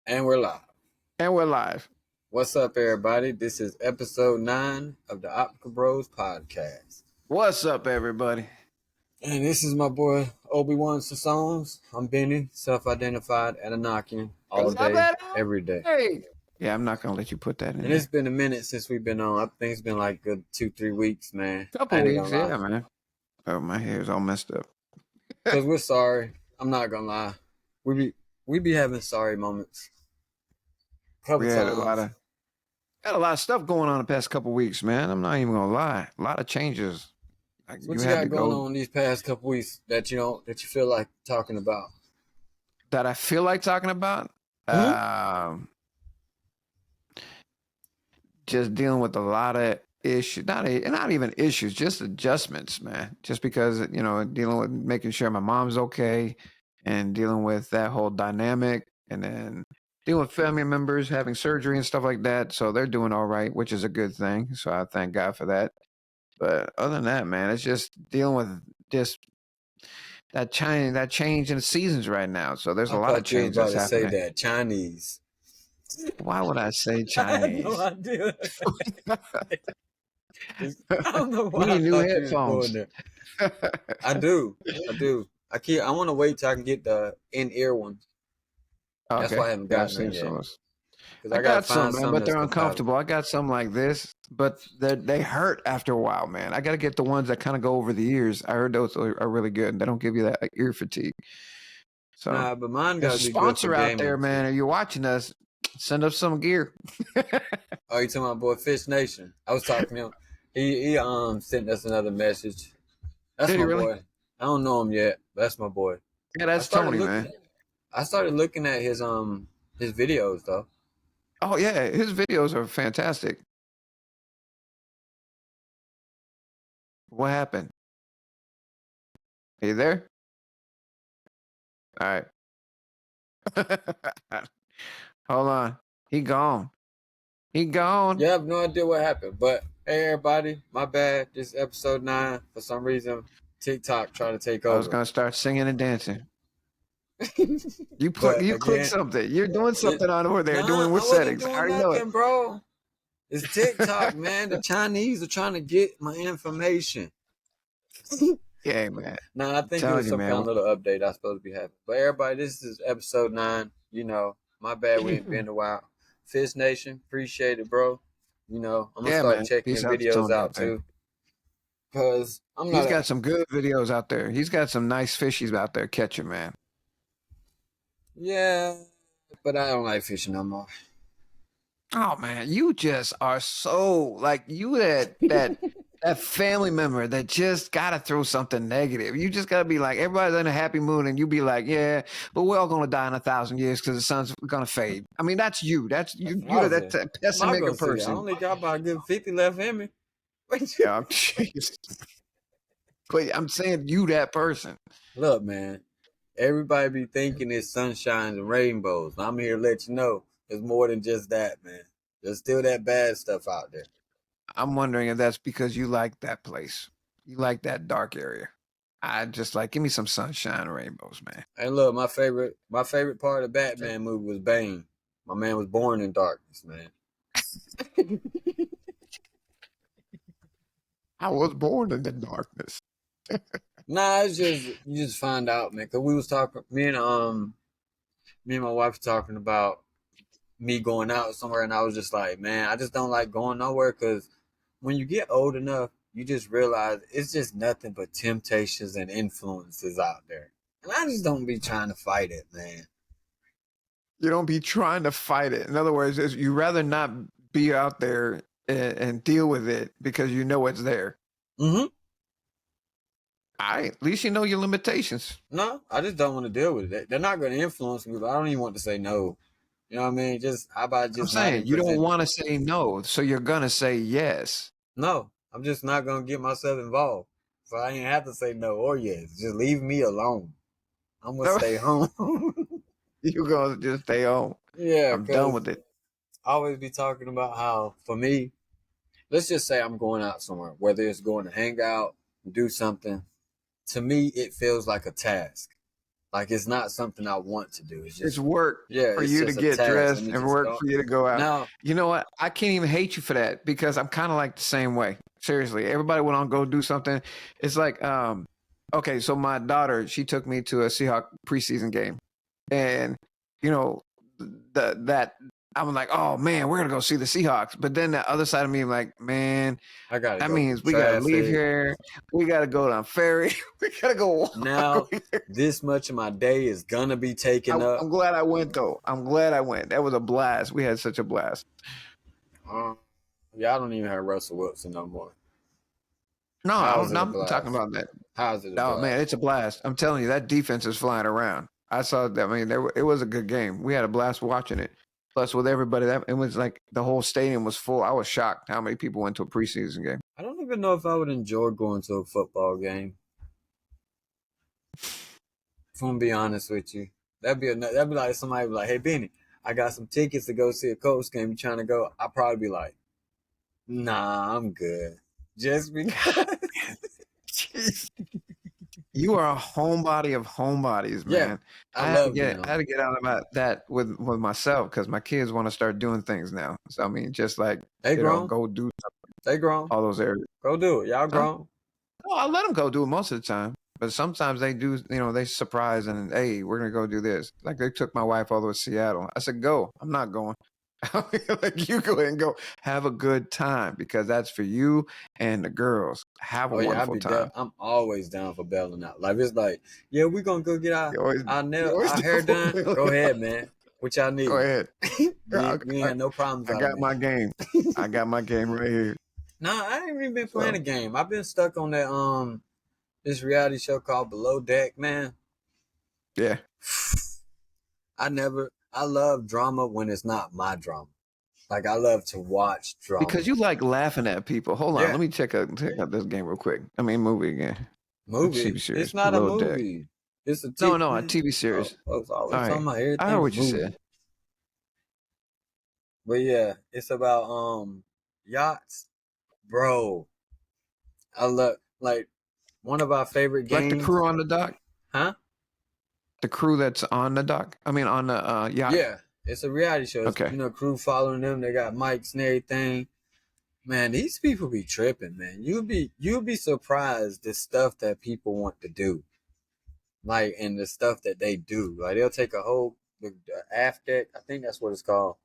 And we're live. And we're live. What's up, everybody? This is episode 9 of the Optical Bros podcast. What's up, everybody? And this is my boy Obi-Wan Sassones. I'm Benny, self-identified Anunnaki, all day, every day. Hey. Yeah, I'm not gonna let you put that in. And it's been a minute since we've been on. I think it's been like good 2-3 weeks, man. Couple weeks, yeah, man. Oh, my hair's all messed up. Because we're sorry. I'm not gonna lie. We be having sorry moments. We had a lot of stuff going on the past couple weeks, man. I'm not even gonna lie. A lot of changes. What you got going on these past couple weeks that you feel like talking about? That I feel like talking about? Just dealing with a lot of issues, not even issues, just adjustments, man. Just because, dealing with making sure my mom's okay and dealing with that whole dynamic, and then dealing with family members having surgery and stuff like that. So they're doing all right, which is a good thing. So I thank God for that. But other than that, man, it's just dealing with just that change in the seasons right now. So there's a lot of change that's happening. Say that Chinese. Why would I say Chinese? I have no idea. I don't know why. You need new headphones. I do. I want to wait till I can get the in-ear ones. Okay. That's why I haven't gotten it yet. I got some, man, but they're uncomfortable. I got some like this, but they hurt after a while, man. I got to get the ones that kind of go over the ears. I heard those are really good, and they don't give you that ear fatigue. So, but mine got to be sponsor good out there, man. If you're watching us, send us some gear. Oh, you talking about boy Fish Nation? I was talking to him. He sent us another message. That's my boy. I don't know him yet, but that's my boy. Yeah, that's Tony, man. I started looking at his videos though. Oh yeah, his videos are fantastic. What happened? Are you there? All right. Hold on. He gone. Yeah, I have no idea what happened. But hey, everybody, my bad. This is episode 9. For some reason, TikTok trying to take over. I was gonna start singing and dancing. You click something. You're doing something on over there. Doing what settings? I already know it, bro. It's TikTok, man. The Chinese are trying to get my information. Yeah, man. I think it was some kind of little update I was supposed to be having. But everybody, this is episode 9. My bad, we ain't been in a while. Fish Nation, appreciate it, bro. I'm gonna start checking videos out too. Because he's got some good videos out there. He's got some nice fishies out there catching, man. Yeah, but I don't like fishing no more. Oh man, you just are so like you that family member that just gotta throw something negative. You just gotta be like, everybody's in a happy mood, and you be like, yeah, but we're all gonna die in 1,000 years because the sun's gonna fade. I mean, that's you. That's you. You're that pessimistic person. I only got about a good 50 left in me. Yeah, but I'm saying you that person. Look, man. Everybody be thinking it's sunshine and rainbows. I'm here to let you know it's more than just that, man. There's still that bad stuff out there. I'm wondering if that's because you like that place. You like that dark area. I just like, give me some sunshine and rainbows, man. And look, my favorite part of the Batman movie was Bane. My man was born in darkness, man. I was born in the darkness. It's just you just find out, man. Cause we was talking, me and my wife were talking about me going out somewhere, and I was just like, man, I just don't like going nowhere. Cause when you get old enough, you just realize it's just nothing but temptations and influences out there, and I just don't be trying to fight it, man. You don't be trying to fight it. In other words, you rather not be out there and deal with it because you know it's there. Mm-hmm. All right, at least you know your limitations. No, I just don't want to deal with it. They're not going to influence me, but I don't even want to say no. You know what I mean? I'm saying you don't want to say no, so you're going to say yes. No, I'm just not going to get myself involved. So I ain't have to say no or yes. Just leave me alone. I'm going to stay home. You're going to just stay home. Yeah. I'm done with it. I always be talking about how, for me, let's just say I'm going out somewhere, whether it's going to hang out, do something. To me, it feels like a task. Like it's not something I want to do. It's It's just work yeah, for it's you to just a get task. Let dressed me and just work go. for you to go out. Now You know what? I can't even hate you for that because I'm kind of like the same way. Seriously, everybody went on go do something. It's like, okay, so my daughter, she took me to a Seahawk preseason game, and you know, that I'm like, oh man, we're gonna go see the Seahawks. But then the other side of me, I'm like, man, I gotta that go through means we gotta leave traffic. here. We gotta go on ferry. We gotta go walk. Now this much of my day is gonna be taken up. I'm glad I went though. I'm glad I went. That was a blast. We had such a blast. Um, yeah, I don't even have Russell Wilson no more. No, How's it a I'm talking blast? about that. How's it a Oh man, blast? it's a blast. I'm telling you, that defense is flying around. I saw that. I mean, it was a good game. We had a blast watching it. Plus, with everybody, that it was like the whole stadium was full. I was shocked how many people went to a preseason game. I don't even know if I would enjoy going to a football game. If I'm gonna be honest with you, that'd be like somebody be like, "Hey Benny, I got some tickets to go see a Colts game. You trying to go?" I'd probably be like, "Nah, I'm good." Just because, Jeez. You are a homebody of homebodies, yeah, man. I love being I had home. to get out about that with myself because my kids want to start doing things now. So I mean, just like They grown, go do they grown. all those areas. Go do it. Y'all Huh? grown. No, I let them go do it most of the time. But sometimes they do, they surprise and hey, we're gonna go do this. Like they took my wife all the way to Seattle. I said, go. I'm not going. Like you go ahead and go have a good time because that's for you and the girls. Have a Oh yeah, wonderful time. I'm always down for bailing out. Like it's like, yeah, we gonna go get You always our do hair for done. Go Billy. ahead, man. What y'all Go need? ahead. I, You ain't I, had no problems I out of got me. my game. I got my game right here. Nah, I ain't even been playing a So game. I've been stuck on that this reality show called Below Deck, man. yeah. I love drama when it's not my drama. Like I love to watch Because drama. you like laughing at people. Hold on, Yeah, let me check out this game real quick. I mean movie again. movie. TV series. It's not a Below Deck. movie. It's a No, TV, no, a man. TV Oh, series. folks All always talking right. about I heard everything what you movie. said. But yeah, it's about yachts. Bro, I love like one of our favorite Like the games. crew on the dock? Huh? The crew that's on the dock? I mean on the yacht. Yeah. It's a reality show. It's, Okay. crew following them. They got mics and everything. Man, these people be tripping, man. You'll be surprised the stuff that people want to do. Like and the stuff that they do. Like they'll take a whole the aft deck, I think that's what it's called.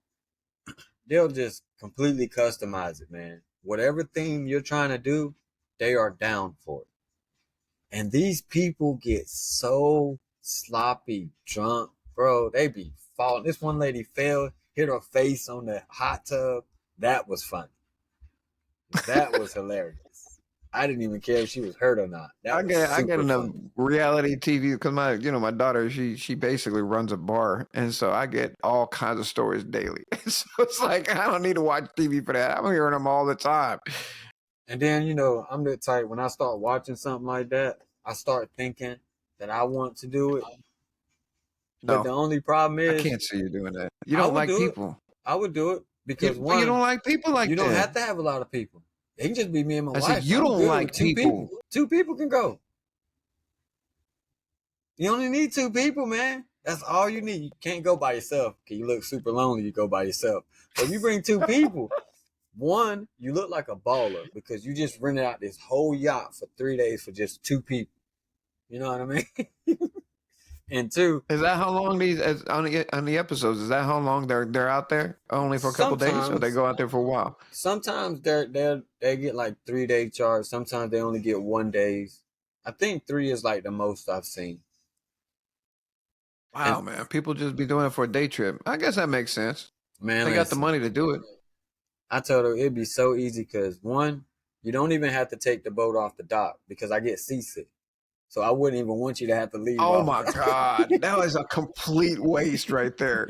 They'll just completely customize it, man. Whatever theme you're trying to do, they are down for it. And these people get so sloppy drunk, bro. They be falling. This one lady fell, hit her face on the hot tub. That was funny. That was hilarious. I didn't even care if she was hurt or not. That was I get super enough funny. reality TV because my daughter she basically runs a bar and so I get all kinds of stories daily. So it's like I don't need to watch TV for that. I'm hearing them all the time. And then, I'm the type when I start watching something like that, I start thinking that I want to do it. But No, the only problem I is can't see you doing that. You I don't would like do it. people. I would do it because But you don't one, like people you like don't that. have to have a lot of people. It can just be me and my I said wife. you I'm don't good with like two people. people. Two people can go. You only need two people, man. That's all you need. You can't go by yourself. Cause you look super lonely. You go by yourself. But if you bring two people, one, you look like a baller because you just rented out this whole yacht for 3 days for just two people. You know what I mean? And two, Is that how long on the episodes? Is that how long they're out there? Only for a couple days, or they sometimes, go out there for a while? sometimes they get like 3 day charge. Sometimes they only get 1 days. I think three is like the most I've seen. And Wow, man, people just be doing it for a day trip. I guess that makes sense. man, They got the listen, money to do it. I told her it'd be so easy because one, you don't even have to take the boat off the dock because I get seasick. So I wouldn't even want you to have to leave Oh off. my God, that was a complete waste right there.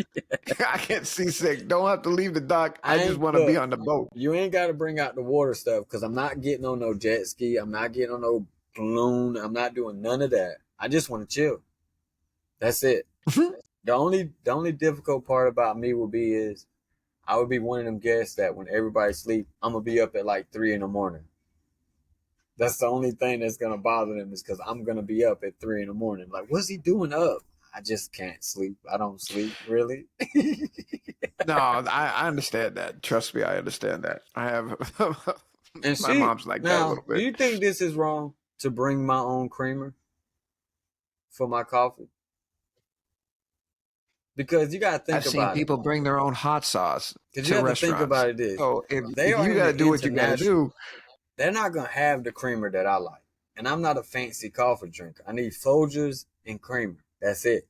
I get seasick. Don't have to leave the dock. I I just ain't want to be look. on the boat. You ain't got to bring out the water stuff because I'm not getting on no jet ski. I'm not getting on no balloon. I'm not doing none of that. I just want to chill. That's it. The only difficult part about me would be is I would be one of them guests that when everybody sleep, I'm gonna be up at like 3 in the morning. That's the only thing that's gonna bother them is because I'm gonna be up at 3 in the morning. Like, what's he doing up? I just can't sleep. I don't sleep really. No, I understand that. Trust me, I understand that. I have And my she mom's like that a now, little do bit. you think this is wrong to bring my own creamer for my coffee? Because you gotta think I've seen about it. people bring their own hot sauce Because you to have to think restaurants. about it this. So They if are you in got to the do what you got to international. do, They're not gonna have the creamer that I like. And I'm not a fancy coffee drinker. I need Folgers and creamer. That's it.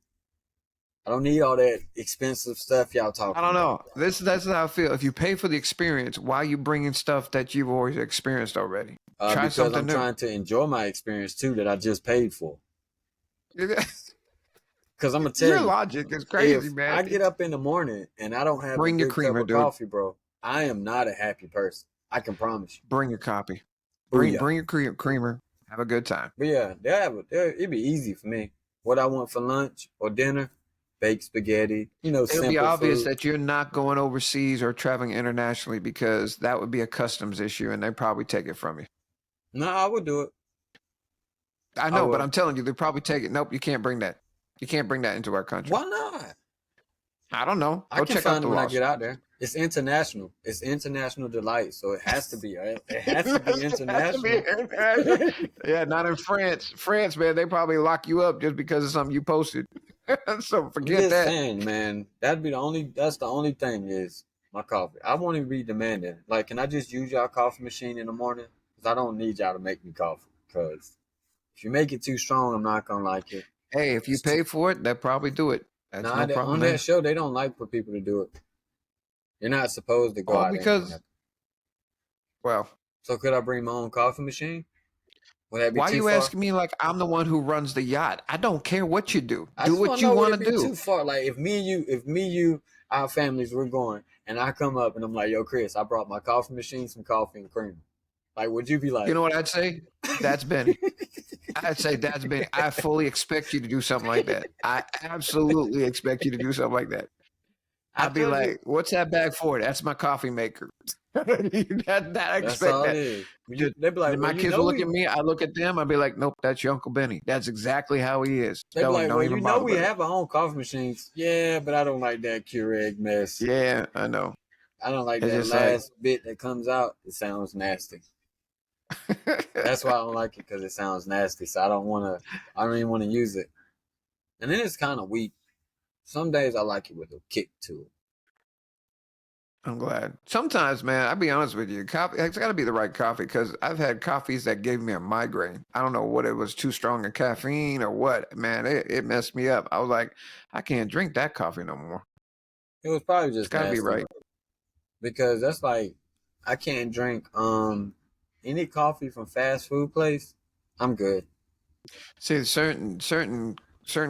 I don't need all that expensive stuff y'all I talking don't about. know. That's how I feel. If you pay for the experience, why are you bringing stuff that you've always experienced already? Try Because I'm something new. trying to enjoy my experience too that I just paid for. Because I'm gonna tell Your you, logic is crazy, if man. I get up in the morning and I don't have a Bring your good cup creamer, of dude. coffee, bro, I am not a happy person. I can promise you. Bring your copy. Booyah. Bring your creamer. Have a good time. But yeah, it'd be easy for me. What I want for lunch or dinner, baked spaghetti, It'll be simple obvious food. that you're not going overseas or traveling internationally because that would be a customs issue and they'd probably take it from you. No, I would do it. I I know, but will. I'm telling you, they'd probably take it. Nope, you can't bring that. You can't bring that into our country. Why not? I don't know. I Go can check out find it the when I laws. get out there. It's international. It's international delight, so it has to be. Right? It has to be It has to be international. international. Yeah, not in France. France, man, they probably lock you up just because of something you posted. So I'm forget just that. saying, man. That'd be the only. That's the only thing is my coffee. I won't even be demanding. Like, can I just use y'all coffee machine in the morning? Because I don't need y'all to make me coffee. Because if you make it too strong, I'm not gonna like it. Hey, if you It's too, pay for it, they'll probably do it. That's nah, no problem on that there. show they don't like for people to do it. You're not supposed to go All out there and do because, nothing. well, So could I bring my own coffee machine? Would that be why too you far? asking me like I'm the one who runs the yacht? I don't care what you do. I Do just want what to you know would want it to be do. too far? Like if me, you, our families we're going, and I come up and I'm like, yo, Chris, I brought my coffee machine, some coffee and cream. Like, would you be You like, know what I'd say? That's Benny. I'd say that's Benny. I fully expect you to do something like that. I absolutely expect you to do something like that. I I'd be told you, like, "What's that bag for?" That's my coffee maker. I that's expect all it that. is. Just, They be like, well, my kids will look at me. I look at them. I'd be like, "Nope, that's your Uncle Benny. That's exactly how he is. they be like, Don't well, even bother we with it." have our own coffee machines. Yeah, but I don't like that Keurig mess. Yeah, I know. I don't like It's that just like, last bit that comes out. It sounds nasty. That's why I don't like it because it sounds nasty. So I don't want to. I don't even want to use it. And then it's kind of weak. Some days I like it with a kick to it. I'm glad. Sometimes, man, I'll be honest with you. Coffee, it's got to be the right coffee because I've had coffees that gave me a migraine. I don't know what it was, too strong in caffeine or what. Man, it messed me up. I was like, I can't drink that coffee no more. It was probably It's just got to be nasty right. because that's like I can't drink any coffee from fast food place. I'm good See, certain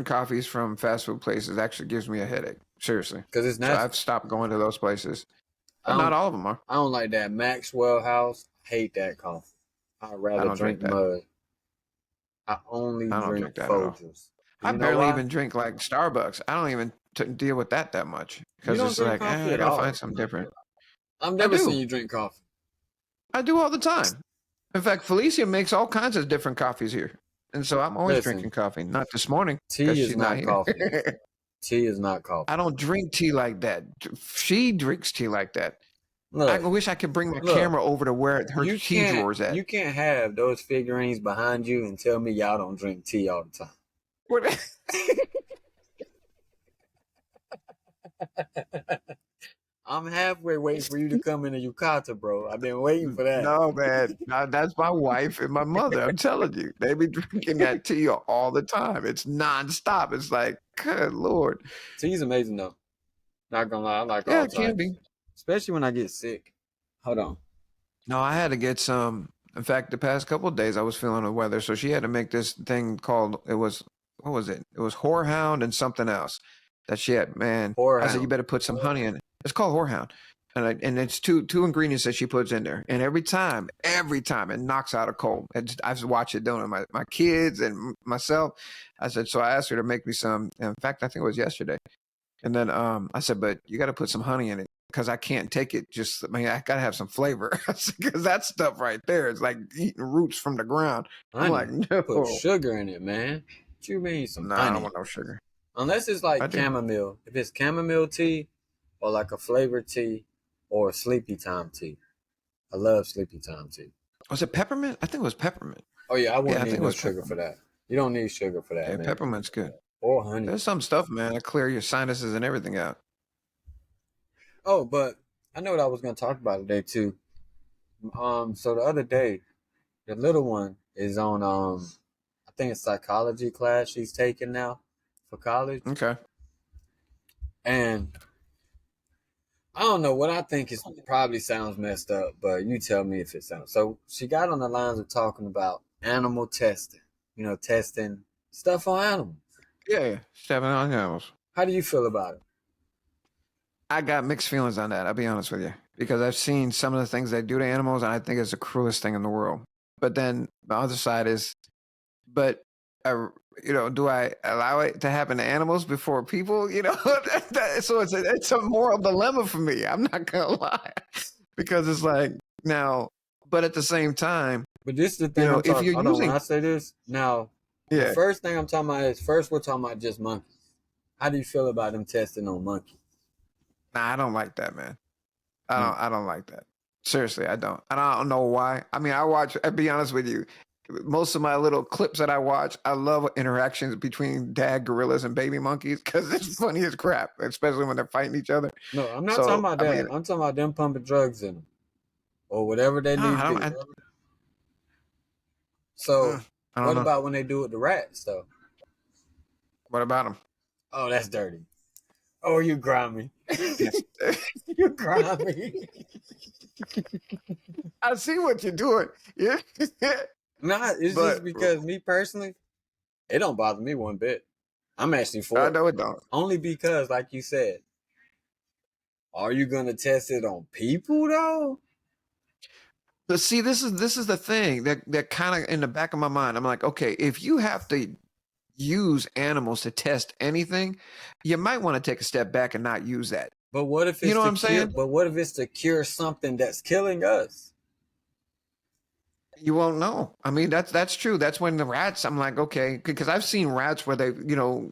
coffees from fast food places actually gives me a headache. Seriously. because it's So I've nasty. stopped going to those places, I but not don't all of them are. I don't like that Maxwell House. I hate that coffee. I'd I rather don't drink drink that. mud. I only I don't drink drink that at all. Folgers. I You know barely why? even drink like Starbucks. I don't even deal with that much You because don't it's drink like, coffee I at gotta all. find something different. I've I never seen do. you drink coffee. I do all the time. In fact, Felicia makes all kinds of different coffees here. And so I'm always Listen, drinking coffee. Not this morning because tea is she's not not here. coffee. Tea is not coffee. I don't drink tea like that. She drinks tea like that. I Look, wish I could bring my look. camera over to where her tea drawer's at. You can't have those figurines behind you and tell me y'all don't drink tea all the time. What- I'm halfway waiting for you to come into Yukata, bro. I've been waiting for that. No, man. No, that's my wife and my mother. I'm telling you. They be drinking that tea all the time. It's nonstop. It's like, good Lord. Tea's amazing though. Not gonna lie, I like Yeah, all it can types. be. Especially when I get sick. Hold on. No, I had to get some. In fact, the past couple of days I was feeling the weather, so she had to make this thing called it was what was it? It was Whorehound and something else that she had. Man, I said you Whorehound. better put some honey in it. It's called Whorehound, and it's two ingredients that she puts in there, and every time it knocks out a cold. I've watched it doing it. My kids and myself. I said so. I asked her to make me some. In fact, I think it was yesterday. And then I said, but you got to put some honey in it because I can't take it. Just, I mean, I got to have some flavor because that stuff right there is like eating roots from the ground. I'm like, Honey. Put no, sugar in it, man. What you mean some nah, I don't honey? want no sugar. Unless it's I like do. chamomile. If it's chamomile tea or like a flavored tea or sleepy time tea. I love sleepy time tea. Was it peppermint? I think it was peppermint. Oh yeah, I Yeah, wouldn't I need think it no was sugar for peppermint. that. You don't need sugar for that, Yeah, man. peppermint's good. Or honey. There's some stuff, man, that clear your sinuses and everything out. Oh, but I know what I was gonna talk about today too. So the other day, the little one is on I think it's psychology class she's taking now for college. Okay. And I don't know what I think is probably sounds messed up, but you tell me if it sounds. So she got on the lines of talking about animal testing, testing stuff on animals. Yeah, yeah. Stepping on animals. How do you feel about it? I got mixed feelings on that. I'll be honest with you, because I've seen some of the things they do to animals, and I think it's the cruelest thing in the world. But then the other side is, but do I allow it to happen to animals before people? So it's a moral dilemma for me. I'm not gonna lie, because it's like now, but at the same time, But this is the thing I'm if talking. you're Hold on, when using, I say this now, the yeah, first thing I'm talking about is first we're talking about just monkeys. How do you feel about them testing on monkeys? nah, I don't like that, man. Mm. I don't like that. Seriously, I don't. And I don't know why. I mean, I'll be honest with you. Most of my little clips that I watch, I love interactions between dad gorillas and baby monkeys because it's funny as crap, especially when they're fighting each other. No, I'm not talking So, about I that. mean, I'm talking about them pumping drugs in them or whatever they no, need to do. So, I don't what know. about when they do it to rats though? What about them? Oh, that's dirty. Oh, you grimy. Yes. You grimy. I see what you're doing. Yeah. Nah, it's But just because me personally, it don't bother me one bit. I'm actually I for it. know it don't. Only because, like you said, are you gonna test it on people though? But see, this is the thing that kind of in the back of my mind. I'm like, okay, if you have to use animals to test anything, you might want to take a step back and not use that. But what if You it's know what to I'm cure? saying? But what if it's to cure something that's killing us? You won't know. I mean, that's true. That's when the rats. I'm like, okay, because I've seen rats where they,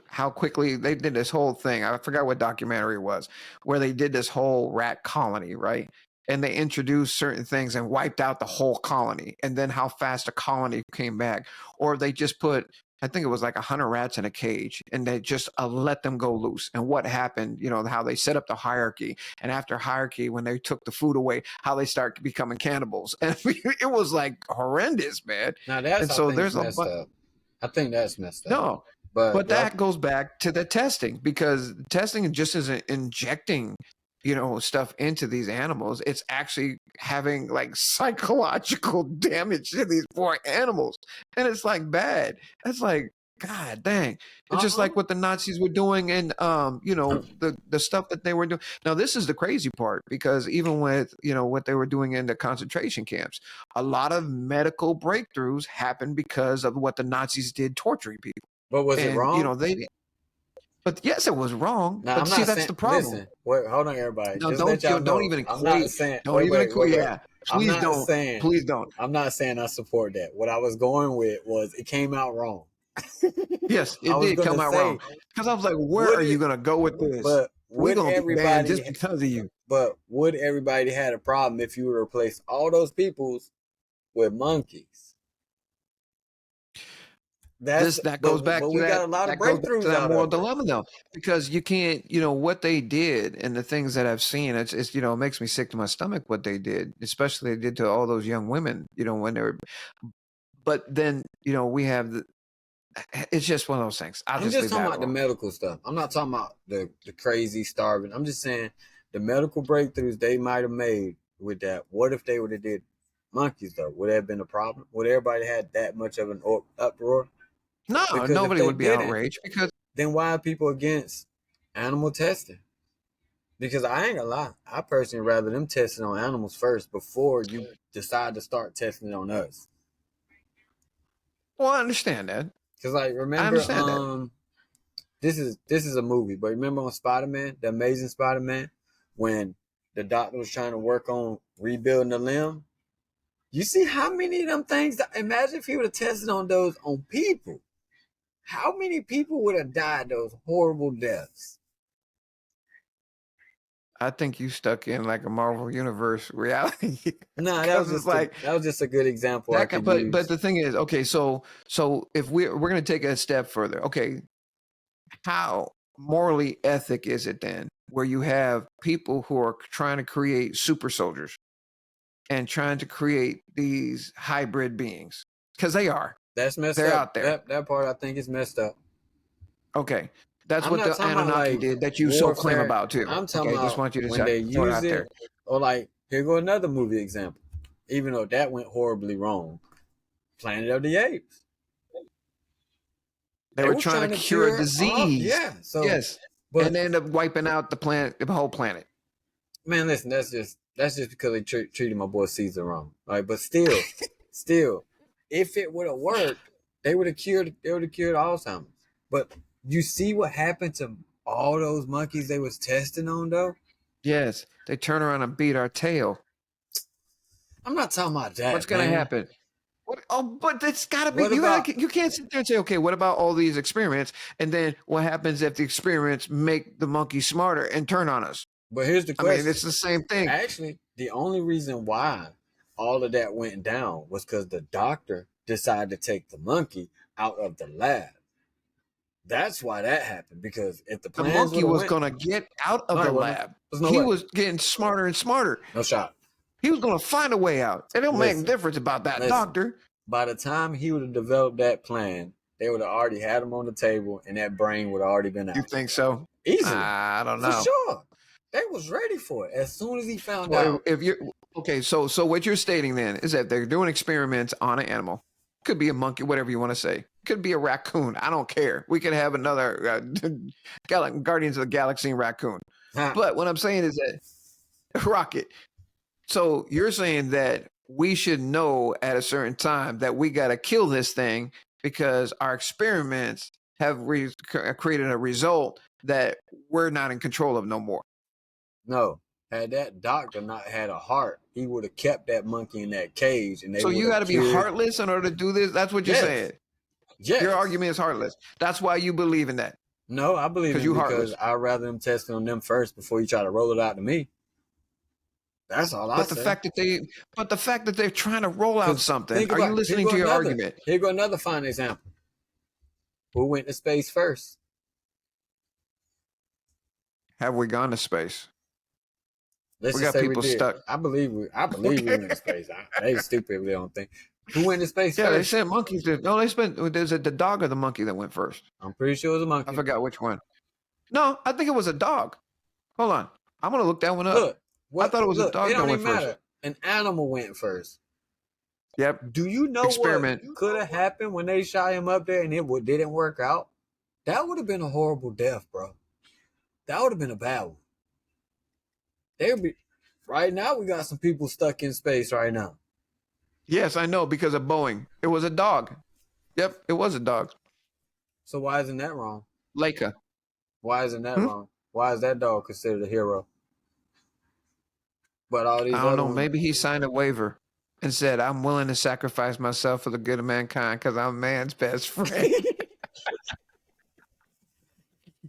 how quickly they did this whole thing. I forgot what documentary it was, where they did this whole rat colony, right? And they introduced certain things and wiped out the whole colony, and then how fast a colony came back. Or they just put, I think it was like 100 rats in a cage, and they just let them go loose. And what happened? How they set up the hierarchy, and after hierarchy, when they took the food away, how they start becoming cannibals. And it was like horrendous, man. Now that's And I so think is there's a messed but up. I think that's messed up. no, But but the that other, goes back to the testing, because testing just isn't injecting stuff into these animals. It's actually having like psychological damage to these poor animals, and it's like bad. It's like, god dang. It's just uh like what the Nazis were doing, and the stuff that they were doing. Now this is the crazy part, because even with what they were doing in the concentration camps, a lot of medical breakthroughs happened because of what the Nazis did torturing people. but was it And wrong? they but yes, it was wrong. Now But I'm see, not that's saying. the problem. Listen, wait, hold on, everybody. No, Just let y'all don't know. even I'm not equate. saying. Don't Wait, even wait, wait, equate. wait. Yeah, I'm please not don't. saying. Please don't. I'm not saying I support that. What I was going with was it came out wrong. Yes, I it was did gonna come out wrong, say, because I was like, where would are you it? gonna go with this? But We're would gonna be banned just everybody? because of you. But would everybody had a problem if you were to replace all those peoples with monkeys? That's This that but goes back but to we got that. a lot of That goes back to breakthroughs that out moral of it. dilemma, though, because you can't. What they did and the things that I've seen. It's it makes me sick to my stomach what they did, especially they did to all those young women. When they were. But then we have the. It's just one of those things. I'll I'm just just leave talking that about the alone. medical stuff. I'm not talking about the crazy starving. I'm just saying the medical breakthroughs they might have made with that. What if they would have did monkeys though? Would that have been a problem? Would everybody had that much of an uproar? No, Because if nobody they would be didn't, outraged because then why are people against animal testing? Because I ain't gonna lie, I personally rather them testing on animals first before you decide to start testing it on us. well, I understand that. Cause like I remember, understand that. this is a movie, but remember on Spider Man, the Amazing Spider Man, when the doctor was trying to work on rebuilding the limb. You see how many of them things? Imagine if he would have tested on those on people. How many people would have died those horrible deaths? I think you stuck in like a Marvel Universe reality Nah, because it's like that was just a good example I that. could But use. the thing is, okay, so if we're gonna take it a step further, okay, how morally ethic is it then, where you have people who are trying to create super soldiers and trying to create these hybrid beings because they are, That's messed they're up. out there. That part I think is messed up. Okay, that's I'm what not the talking about Anunnaki like did that you so claim warfare. about too. I'm talking Okay, just about want you to when they throw it use out it, there. or like here go another movie example. Even though that went horribly wrong, Planet of the Apes. They They were was trying to trying to cure a cure all. disease. Yeah. So, Yes. And but they end up wiping out the planet, the whole planet. man, listen, that's just because they treated my boy Caesar wrong. Right. But still, if it would have worked, they would have cured Alzheimer's. But you see what happened to all those monkeys they was testing on though? Yes. They turn around and beat our tail. I'm not talking about What's that, gonna man. happen? What? Oh, but it's gotta be What about you can't sit there and say, okay, what about all these experiments? And then what happens if the experiments make the monkey smarter and turn on us? but here's the I mean, question. it's the same thing. Actually, the only reason why all of that went down was because the doctor decided to take the monkey out of the lab. That's why that happened. Because if the The plans would monkey have was went, gonna get out of no, the it wasn't. lab. There's no He way. was getting smarter and smarter. No shot. He was gonna find a way out. It don't make a Listen, difference about that listen. doctor. By the time he would have developed that plan, they would have already had him on the table, and that brain would have already been You out think so? easily, I don't for know. sure. They was ready for it as soon as he found So out. if you're okay, so what you're stating then is that they're doing experiments on an animal. Could be a monkey, whatever you want to say. Could be a raccoon. I don't care. We could have another Guardians of the Galaxy raccoon. Huh. But what I'm saying is that rocket. So you're saying that we should know at a certain time that we got to kill this thing because our experiments have created a result that we're not in control of no more. No, had that doctor not had a heart, he would have kept that monkey in that cage, and they So would you have got to be cured. heartless in order to do this. That's what you're Yes, saying. Your yes. argument is heartless. That's why you believe in that No, I believe because in it you because heartless. I'd rather them test on them first before you try to roll it out to me. That's all I But the say. fact that they're trying to roll out Because something. think Are you about it. listening to your argument? Here go another fine example. Who went to space first? Have we gone to space? Let's We just got say we people did. stuck. I believe we went to space. They stupid if they don't think. Who went to space Yeah, they first? sent monkeys. No, they spent. There's the dog or the monkey that went first. I'm pretty sure it was a I monkey. forgot which one. No, I think it was a dog. Hold on, I'm gonna look that one up. Look, I thought it was a it dog that don't went even first. matter. An animal went first. Yep, Do you know what experiment. could have happened when they shot him up there and it didn't work out? That would have been a horrible death, bro. That would have been a bad one. They would be right now. We got some people stuck in space right now. Yes, I know because of Boeing. It was a dog. Yep, it was a dog. So why isn't that wrong? Leica. Why isn't that Hmm? wrong? Why is that dog considered a hero? But all these I don't other know. ones, Maybe he signed a waiver and said, "I'm willing to sacrifice myself for the good of mankind because I'm man's best friend."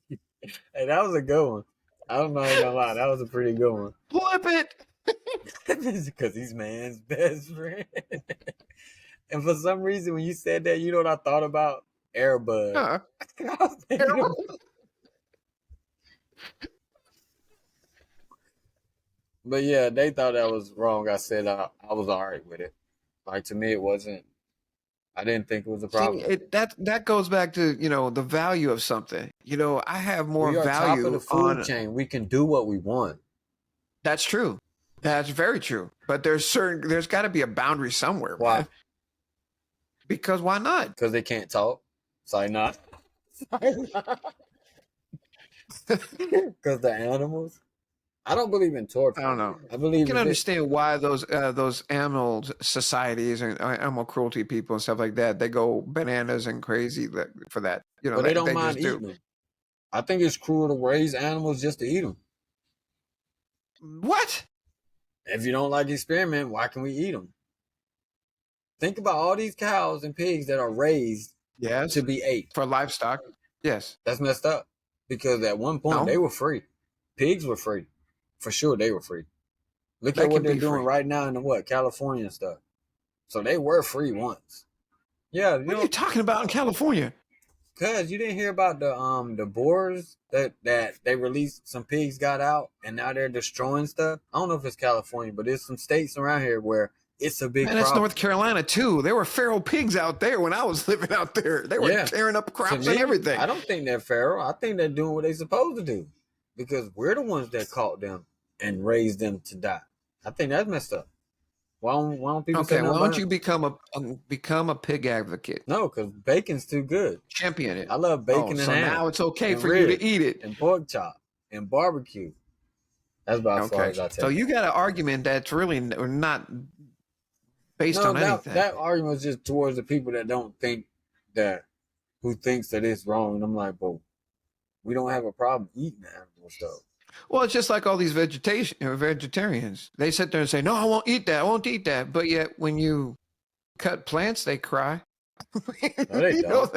hey, that was a good one. I don't know, I ain't gonna lie, that was a pretty good one. Flip it. Because he's man's best friend. And for some reason, when you said that, you know what I thought about? Airbud. Huh. I was thinking, but yeah, they thought that was wrong. I said I was all right with it. Like to me, it wasn't. I didn't think it was a See, problem. that goes back to the value of something. I have more We are top of the value food on. chain. We can do what we want. That's true. That's very true. But there's got to be a boundary somewhere, Why? man. Because why not? Because they can't talk. Sorry, not. Because the animals. I don't believe in I torture. don't know. I I believe can if it. understand why those animal societies and animal cruelty people and stuff like that they go bananas and crazy for that. But they don't They mind just do. eating them. I think it's cruel to raise animals just to eat them. What? If you don't like the experiment, why can we eat them? Think about all these cows and pigs that are raised Yes, to be ate. for livestock. Yes. That's messed up because at one point they No, were free. Pigs were free. For sure they were free. Look they at what can they're be doing free. right now in the what, California and stuff. So they were free once. Yeah, you What are you know, talking about in California? cuz you didn't hear about the boars that they released, some pigs got out and now they're destroying stuff. I don't know if it's California, but there's some states around here where it's a big Man, that's North problem. Carolina too. There were feral pigs out there when I was living out there. They were Yeah. tearing up To crops and me, everything. I don't think they're feral. I think they're doing what they're supposed to do because we're the ones that caught them and raised them to die. I think that's messed up. Why don't people say Okay, nothing why don't about you it? become a pig advocate? No, because bacon's too good. Champion it. I love Oh, bacon and so now ham it's okay and for you to ribs eat it. and pork chop and barbecue. That's about as far Okay, as I so take it. you got an argument that's really not based No, on that anything. that argument is just towards the people that don't think that who thinks that it's wrong. And I'm like, well, we don't have a problem eating animals though. Well, it's just like all these vegetarians. They sit there and say, "No, I won't eat that. I won't eat that." But yet, when you cut plants, they cry. No, they you know, don't.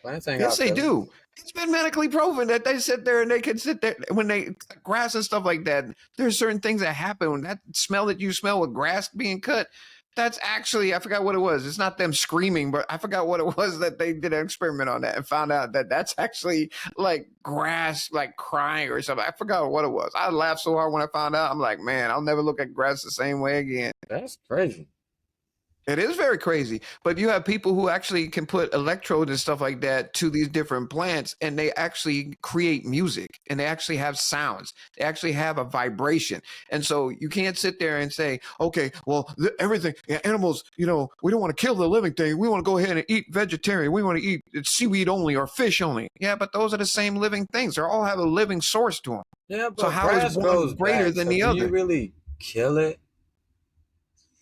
Plants ain't yes, got they feelings. do. It's been medically proven that they sit there and they can sit there when they cut grass and stuff like that. There's certain things that happen when that smell that you smell with grass being cut. That's actually, I forgot what it was. It's not them screaming, but I forgot what it was that they did an experiment on that and found out that that's actually like grass, like crying or something. I forgot what it was. I laughed so hard when I found out. I'm like, man, I'll never look at grass the same way again. That's crazy. It is very crazy, but you have people who actually can put electrodes and stuff like that to these different plants, and they actually create music, and they actually have sounds. They actually have a vibration, and so you can't sit there and say, "Okay, well, everything, yeah, animals, we don't want to kill the living thing. We want to go ahead and eat vegetarian. We want to eat seaweed only or fish only." Yeah, but those are the same living things. They all have a living source to them. Yeah, So but how is grass grows one greater back. than So the do you other, really kill it?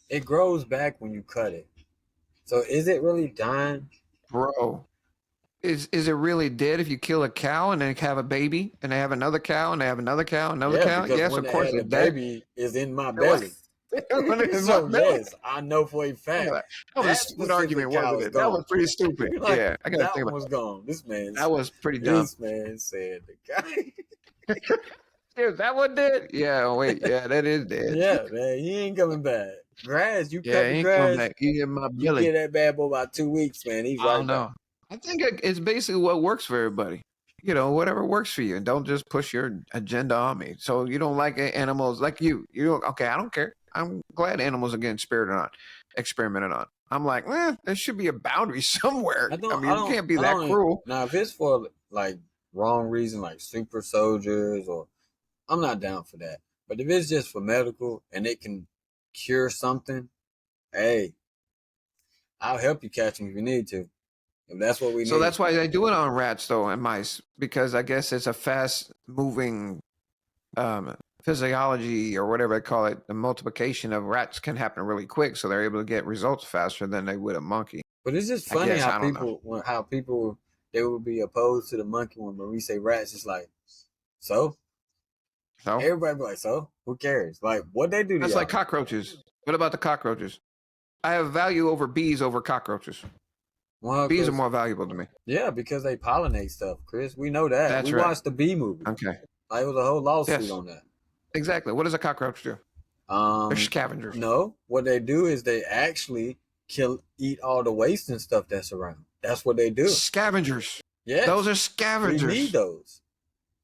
It grows back when you cut it. So is it really dying? bro? Is it really dead if you kill a cow and then have a baby and they have another cow and they have another cow, another Yeah, cow? because Yes, when of they course had the it's dead. baby is in my It was belly. in my So belly. yes, I know for a fact That was a that stupid specific argument, cow wasn't is it? That was gone. pretty stupid. You're like, Yeah, I gotta that think one about was gone. that. Was pretty dumb. This man said the guy. Yeah, that one dead? Yeah, wait, yeah, that is dead. Yeah, man, he ain't coming back. Grass, you Yeah, cut he the ain't coming grass, back. He in my you belly. get that bad boy about 2 weeks, man. He's I don't right back. know. I think it's basically what works for everybody. Whatever works for you, and don't just push your agenda on me. So you don't like animals, like you. You don't. Okay, I don't care. I'm glad animals are getting experimented on. I'm like, there should be a boundary somewhere. I I don't, I mean, you don't, can't be I that don't. cruel. Now, if it's for like wrong reason, like super soldiers, or I'm not down for that. But if it's just for medical and it can cure something, hey, I'll help you catch them if you need to. If that's what we So need. that's why they do it on rats though and mice because I guess it's a fast moving physiology or whatever they call it. The multiplication of rats can happen really quick, so they're able to get results faster than they would a monkey. But it's just I funny guess how I don't know. people they would be opposed to the monkey one, but we say rats, it's like so. So Everybody be like, so who cares? Like, what they do to that's like y'all? cockroaches. What about the cockroaches? I have value over bees over cockroaches. Well, Bees are cause more valuable to me. yeah, because they pollinate stuff, Chris. We know that. We That's right. watched the bee movie. Okay. Like, it was a whole lawsuit Yes. on that. Exactly. What does a cockroach do? They're Um, scavengers. no, what they do is they actually eat all the waste and stuff that's around. That's what they do. Scavengers. Those Yes, are we need scavengers. those.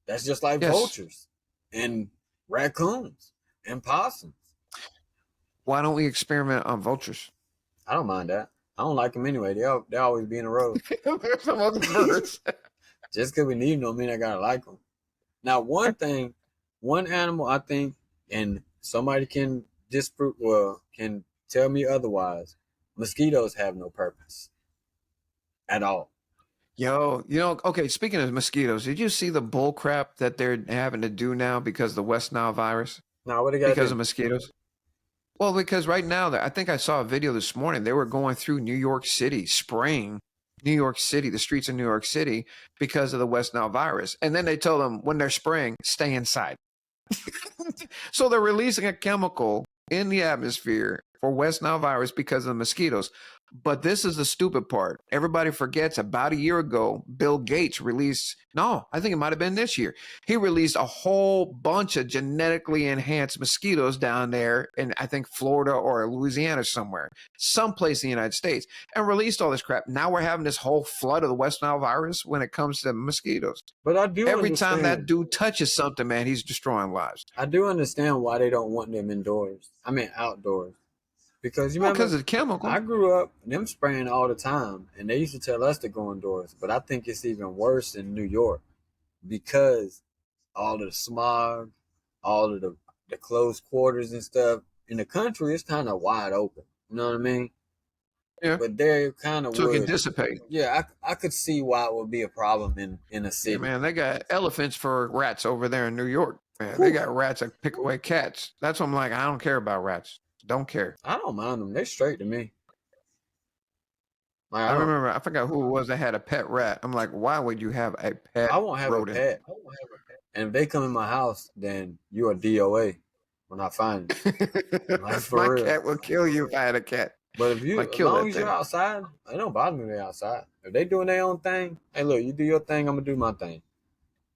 That's just like Yes. vultures and raccoons and possums. Why don't we experiment on vultures? I don't mind that. I don't like them anyway. They always be in a row. There's some other birds. Just because we need them don't mean I gotta like them. Now, one animal I think, and somebody can disprove, well, can tell me otherwise. Mosquitoes have no purpose at all. Yo, okay, speaking of mosquitoes, did you see the bull crap that they're having to do now because of the West Nile virus? Now, what they got to Because of do? mosquitoes? Well, because right now, I think I saw a video this morning. They were going through New York City, spraying New York City, the streets of New York City, because of the West Nile virus. And then they told them when they're spraying, stay inside. So they're releasing a chemical in the atmosphere for West Nile virus because of the mosquitoes. But this is the stupid part. Everybody forgets about a year ago, Bill Gates released, no, I think it might have been this year. He released a whole bunch of genetically enhanced mosquitoes down there in, I think, Florida or Louisiana somewhere, someplace in the United States, and released all this crap. Now we're having this whole flood of the West Nile virus when it comes to mosquitoes. But I do Every time that understand. dude touches something, man, he's destroying lives. I do understand why they don't want them indoors. I mean outdoors. Because you Well, because remember, of the chemical. I grew up them spraying all the time, and they used to tell us to go indoors. But I think it's even worse in New York because all of the smog, all of the closed quarters and stuff. In the country, it's kind of wide open. You know what I mean? Yeah. But there kind of So it can would. dissipate. Yeah, I could see why it would be a problem in a Yeah, city. man, they got elephants for rats over there in New York. Man, they Whew. got rats that pick away cats. That's what I'm like. I don't care about rats. Don't care. I don't mind them. They straight to me. Like I I don't. remember, I forgot who it was that had a pet rat. I'm like, why would you have a I pet won't have a rodent? pet. And if they come in my house, then you're a DOA when I find you. Like My for real. cat will kill you if I had a cat. But if Like, you, as kill long that as you're thing. outside, it don't bother me they outside. If they doing their own thing, hey, look, you do your thing, I'm gonna do my thing.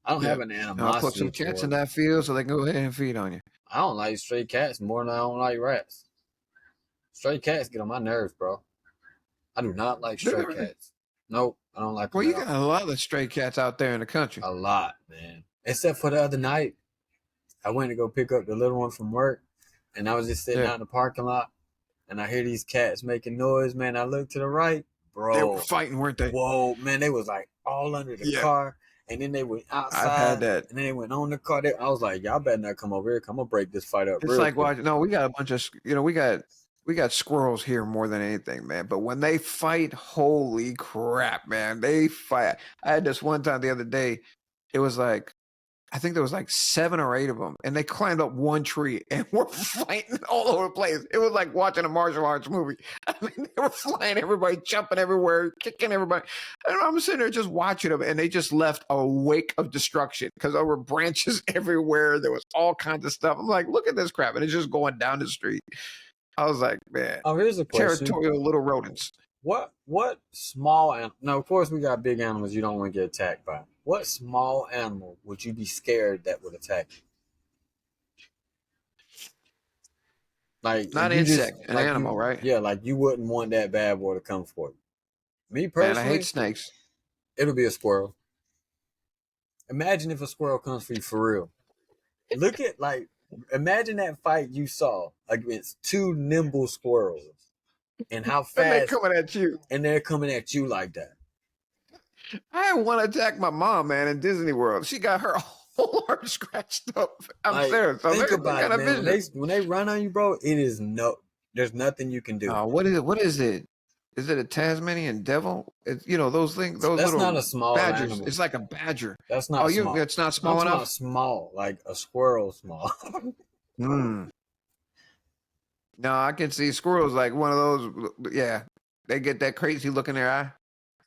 I don't Yeah. have an And I'll put animosity some cats in toward. that field so they can go ahead and feed on you. I don't like stray cats more than I don't like rats. Stray cats get on my nerves, bro. I do not like Do they stray really? cats. Nope, I don't like Well, them at you got all. a lot of stray cats out there in the country. A lot, man. Except for the other night, I went to go pick up the little one from work, and I was just sitting Yeah. out in the parking lot, and I hear these cats making noise, man. I look to the right, They were bro. fighting, weren't they? Whoa, man, they was like all under the Yeah. car, and then they went I've had outside, that. and then they went on the car. I was like, y'all better not come over here. I'm gonna break this fight up It's real like quick. watching. No, we got a bunch of we got squirrels here more than anything, man. But when they fight, holy crap, man! They fight. I had this one time the other day. It was like I think there was like 7 or 8 of them, and they climbed up one tree and were fighting all over the place. It was like watching a martial arts movie. I mean, they were flying everybody, jumping everywhere, kicking everybody. And I'm sitting there just watching them, and they just left a wake of destruction because there were branches everywhere. There was all kinds of stuff. I'm like, look at this crap, and it's just going down the street. I was like, man, Oh, here's a question: territorial little rodents. what small animal? Now, of course, we got big animals you don't want to get attacked by. What small animal would you be scared that would attack you? Like Not if you just insect, an animal, right? yeah, like you wouldn't want that bad boy to come for you. Me Man, I hate personally, snakes. it'll be a squirrel. Imagine if a squirrel comes for you for real. Look at like imagine that fight you saw against two nimble squirrels and how And they fast coming at you. and they're coming at you like that. I want to attack my mom, man, in Disney World. She got her whole arm scratched up. I'm Like serious. So think they about got it, a man. vision. When they run on you, bro, it is no there's nothing you can do. What is it? What is it? Is it a Tasmanian devil? It's, those things, those That's not a little small badgers. animal. It's like a badger. That's Oh, not small. it's not I'm small talking about enough? small, like a squirrel small. Hmm. No, I can see squirrels like one of those. Yeah, they get that crazy look in their eye.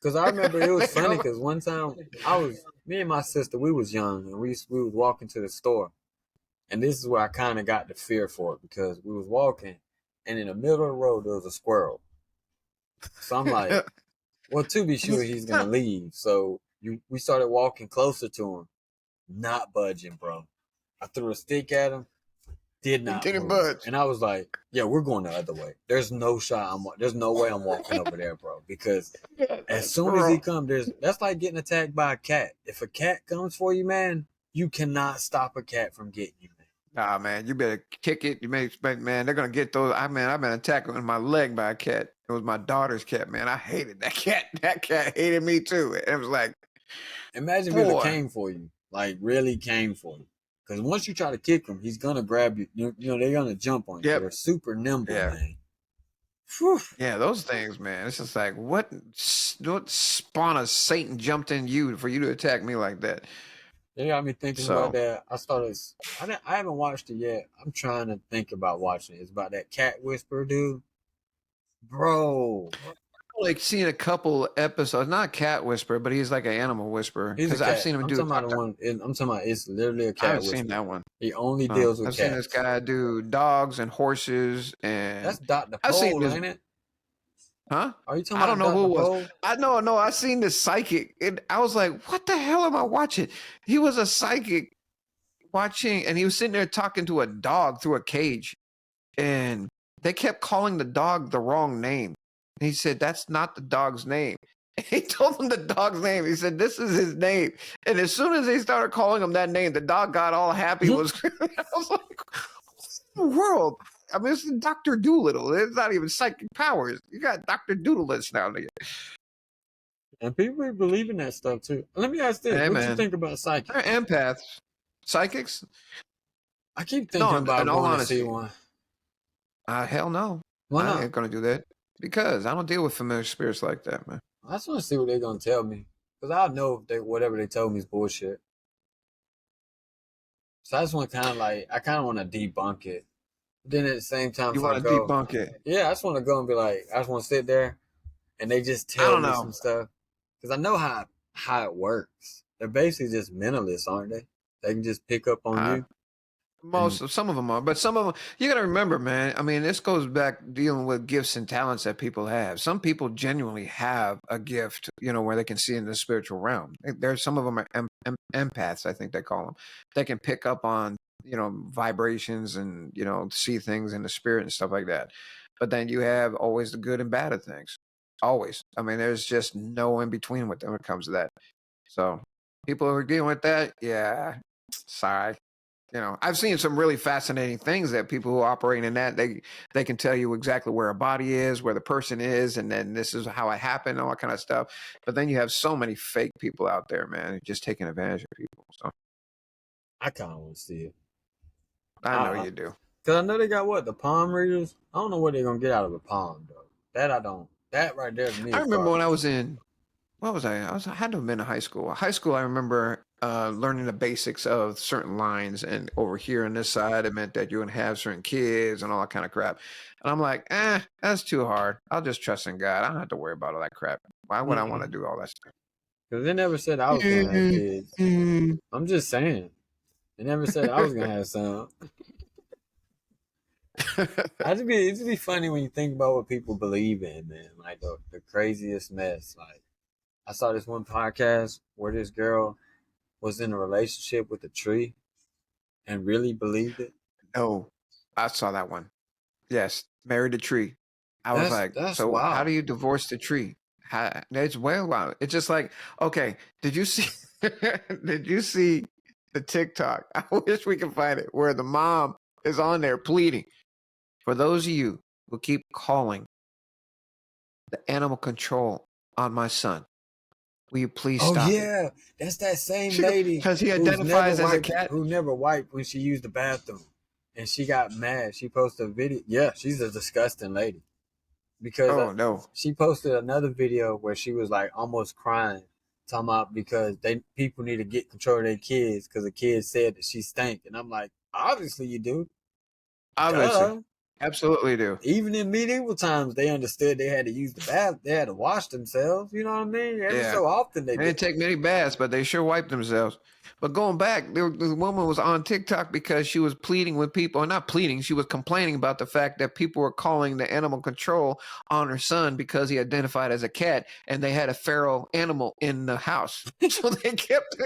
Because I remember it was You funny know? because one time me and my sister, we was young and we was walking to the store. And this is where I kind of got the fear for it because we was walking and in the middle of the road there was a squirrel. So I'm like, well, to be sure he's gonna leave. So we started walking closer to him, not budging, bro. I threw a stick at him, did He not didn't move, budge. and I was like, yeah, we're going the other way. There's no shot. There's no way I'm walking over there, bro, because as soon as he Squirrel. comes, that's like getting attacked by a cat. If a cat comes for you, man, you cannot stop a cat from getting you, man. Nah, man, you better kick it. You may expect, man, they're gonna get those. I've been attacked in my leg by a cat. It was my daughter's cat, man. I hated that cat. That cat hated me too. It was like, Imagine if it boy, came for you, like really came for you. Because once you try to kick him, he's gonna grab you. They're gonna jump on you. yep, They're super nimble, yeah, man. Whew. yeah. Those things, man. It's just like, what spawn of Satan jumped in you for you to attack me like that? They got me thinking about So that. I haven't watched it yet. I'm trying to think about watching it. It's about that cat whisperer dude, bro. like seeing a couple episodes, not cat whisperer, but he's like an animal whisperer He's a because I've cat. seen him I'm do. talking about the one. I'm talking about it's literally a I cat haven't seen whisperer. that one. He only deals with I've seen this cats. guy do dogs and horses, and That's Dr. I've seen Pole, this. ain't it? Huh? Are you talking I don't about know who Dr. it was. Pole? I know, no, I seen this psychic. And I was like, what the hell am I watching? He was a psychic watching, and he was sitting there talking to a dog through a cage. And they kept calling the dog the wrong name. And he said, that's not the dog's name. And he told them the dog's name. He said, this is his name. And as soon as they started calling him that name, the dog got all happy. Was I was like, what in the world? I mean, it's Dr. Doolittle. It's not even psychic powers. You got Dr. Doodleless now. And people be believing that stuff too. Let me ask this: Hey, what you man. think about They're psychics? empaths. Psychics? I keep thinking No, about in all going to see honesty, one. hell no. Why I not? ain't going to do that because I don't deal with familiar spirits like that, man. I just want to see what they're gonna tell me, because I know if they whatever they told me is bullshit. So I just want kind of like I kind of want to debunk it. But then at the same time, You if I want to go, debunk it? yeah, I just want to go and be like, I just want to sit there and they just I tell don't me some know. stuff, because I know how it works. They're basically just mentalists, aren't they? They can just pick up on Uh, you and Most of some of them are, but some of them you got to remember, man. I mean, this goes back dealing with gifts and talents that people have. Some people genuinely have a gift, where they can see in the spiritual realm. There's some of them are empaths, I think they call them. They can pick up on vibrations and see things in the spirit and stuff like that. But then you have always the good and bad of things. Always. I mean, there's just no in between with them when it comes to that. So people who are dealing with that, yeah, sorry. I've seen some really fascinating things that people who operate in that they can tell you exactly where a body is, where the person is, and then this is how it happened, all that kind of stuff. But then you have so many fake people out there, man, just taking advantage of people. So I kind of want to see it. I know I you do. Because I know they got what, the palm readers. I don't know what they're gonna get out of a palm though. That I don't. That right there to me I is remember when I garbage. was in what was I had to have been in high school. High school, I remember learning the basics of certain lines, and over here on this side, it meant that you would have certain kids and all that kind of crap. And I'm like, that's too hard. I'll just trust in God. I don't have to worry about all that crap. Why would I want to Because do all that stuff? they never said I was gonna have kids. I'm just saying. They never said I was gonna have some. It'd be funny when you think about what people believe in, man. Like the craziest mess. Like I saw this one podcast where this girl was in a relationship with a tree and really believed it. No, I saw that one. Yes, married a tree. I was like, That's so how do wild. you divorce the tree? It's well, wow. It's just like, okay, did you see? Did you see the TikTok? I wish we could find it where the mom is on there pleading for those of you who keep calling the animal control on my son. Will you please Oh stop it? yeah, that's that same lady Because he identifies as a cat. who never wiped when she used the bathroom, and she got mad. She posted a video. Yeah, she's a disgusting lady because Oh no, she posted another video where she was like almost crying, talking about because they people need to get control of their kids because the kids said that she stank, and I'm like, obviously you do, obviously, duh. absolutely do. Even in medieval times, they understood they had to use the bath. They had to wash themselves. You know what I mean? Every Yeah. so often they They didn't did. take many baths, but they sure wiped themselves. But going back, the woman was on TikTok because she was pleading with people, or not pleading, she was complaining about the fact that people were calling the animal control on her son because he identified as a cat and they had a feral animal in the house. So they kept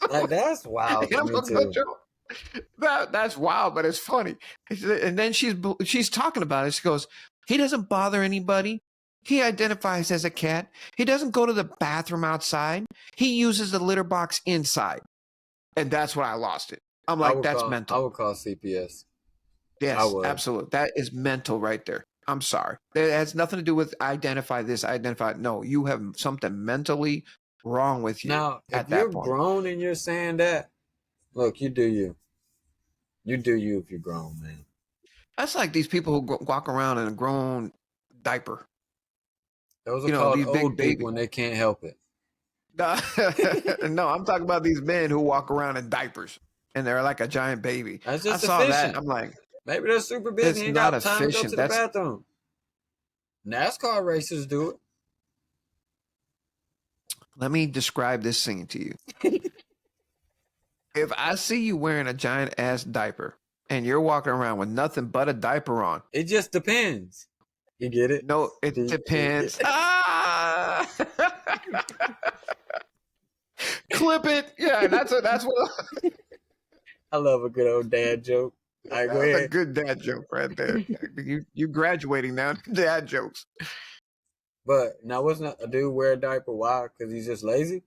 Like that's wild to me animal too. control. That's wild, but it's funny. And then she's talking about it. She goes, "He doesn't bother anybody. He identifies as a cat. He doesn't go to the bathroom outside. He uses the litter box inside." And that's why I lost it. I'm like, that's I mental. would call CPS. I Yes, would. absolutely. That is mental right there. I'm sorry. It has nothing to do with identify this, identify. No, you have something mentally wrong with you Now, if at you're that point. grown and you're saying that, look, you do you. You do you if you're grown, man. That's like these people who walk around in a grown diaper. Those are called These old big people baby. and they can't help it. No, no, I'm talking about these men who walk around in diapers and they're like a giant baby. That's I just saw that. efficient. I'm like, Maybe they're super busy it's and ain't not got time to go to efficient. the That's bathroom. NASCAR racers do Let me describe this scene to you. it. If I see you wearing a giant ass diaper and you're walking around with nothing but a diaper on, It just depends. You get it? No, it depends. Ah! Clip it. Yeah, that's what I love a good old dad joke. All right, go that's a ahead. good dad joke right there. You graduating now to dad jokes. But now, wasn't a dude wear a diaper? Why? Because he's just lazy?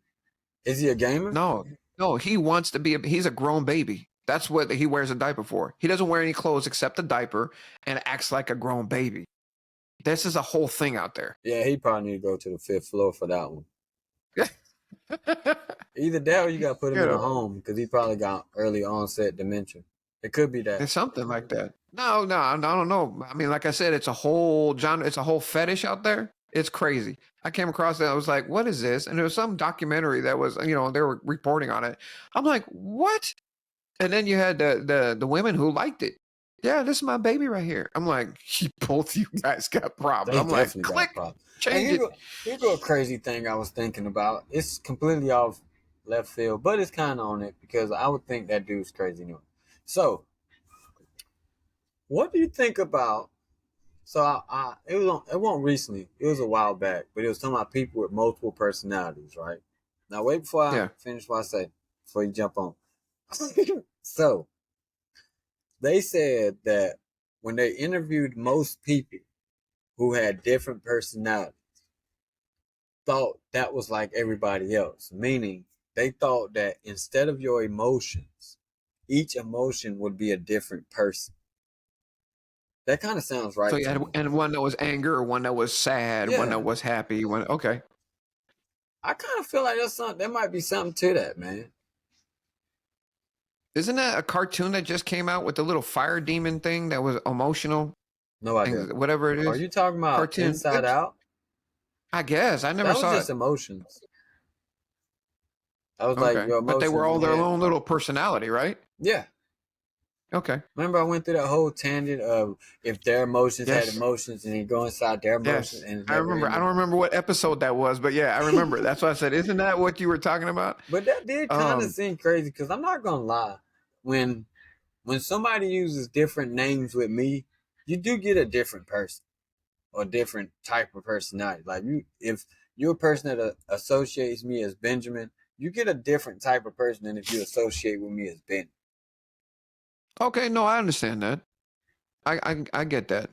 Is he a gamer? No, no, he wants to be he's a grown baby. That's what he wears a diaper for. He doesn't wear any clothes except a diaper and acts like a grown baby. This is a whole thing out there. Yeah, he probably need to go to the fifth floor for that one. Either that or you got to put him You in a know, home because he probably got early onset dementia. It could be that. it's something like that. No, no, I don't know. I mean, like I said, it's a whole genre, it's a whole fetish out there. It's crazy. I came across that. I was like, what is this? And there was some documentary that was, they were reporting on it. I'm like, what? And then you had the women who liked it. Yeah, this is my baby right here. I'm like, both you guys got problems. They I'm like, definitely got click, problems. Hey, change it. here go a crazy thing I was thinking about. It's completely off left field, but it's kind of on it because I would think that dude's crazy anyway. So, what do you think about? So, it wasn't recently. It was a while back, but it was talking about people with multiple personalities, right? Now, wait before I Yeah. finish what I say before you jump on. So, they said that when they interviewed most people who had different personalities, thought that was like everybody else, meaning they thought that instead of your emotions, each emotion would be a different person. That kind of sounds So right you to had me. and one that was anger, or one that was sad, one that Yeah, was happy, one okay. I kind of feel like there might be something to that, man. Isn't that a cartoon that just came out with the little fire demon thing that was emotional No idea. and whatever it Are is? you talking about Cartoon. Inside Out? I guess I never That was saw just it. emotions. That was like Okay, your but they were emotions all in your their head. own little personality, right? Yeah. Okay. Remember, I went through that whole tangent of if their emotions had Yes. emotions and you go inside their emotions Yes. and it I never remember. I ended. don't remember what episode that was, but yeah, I remember. That's why I said, "Isn't that what you were talking about?" But that did kind of Um. seem crazy because I'm not gonna lie. When when somebody uses different names with me, you do get a different person or different type of personality. Like if you're a person that associates me as Benjamin, you get a different type of person than if you associate with me as Ben. Okay. No, I understand that. I get that.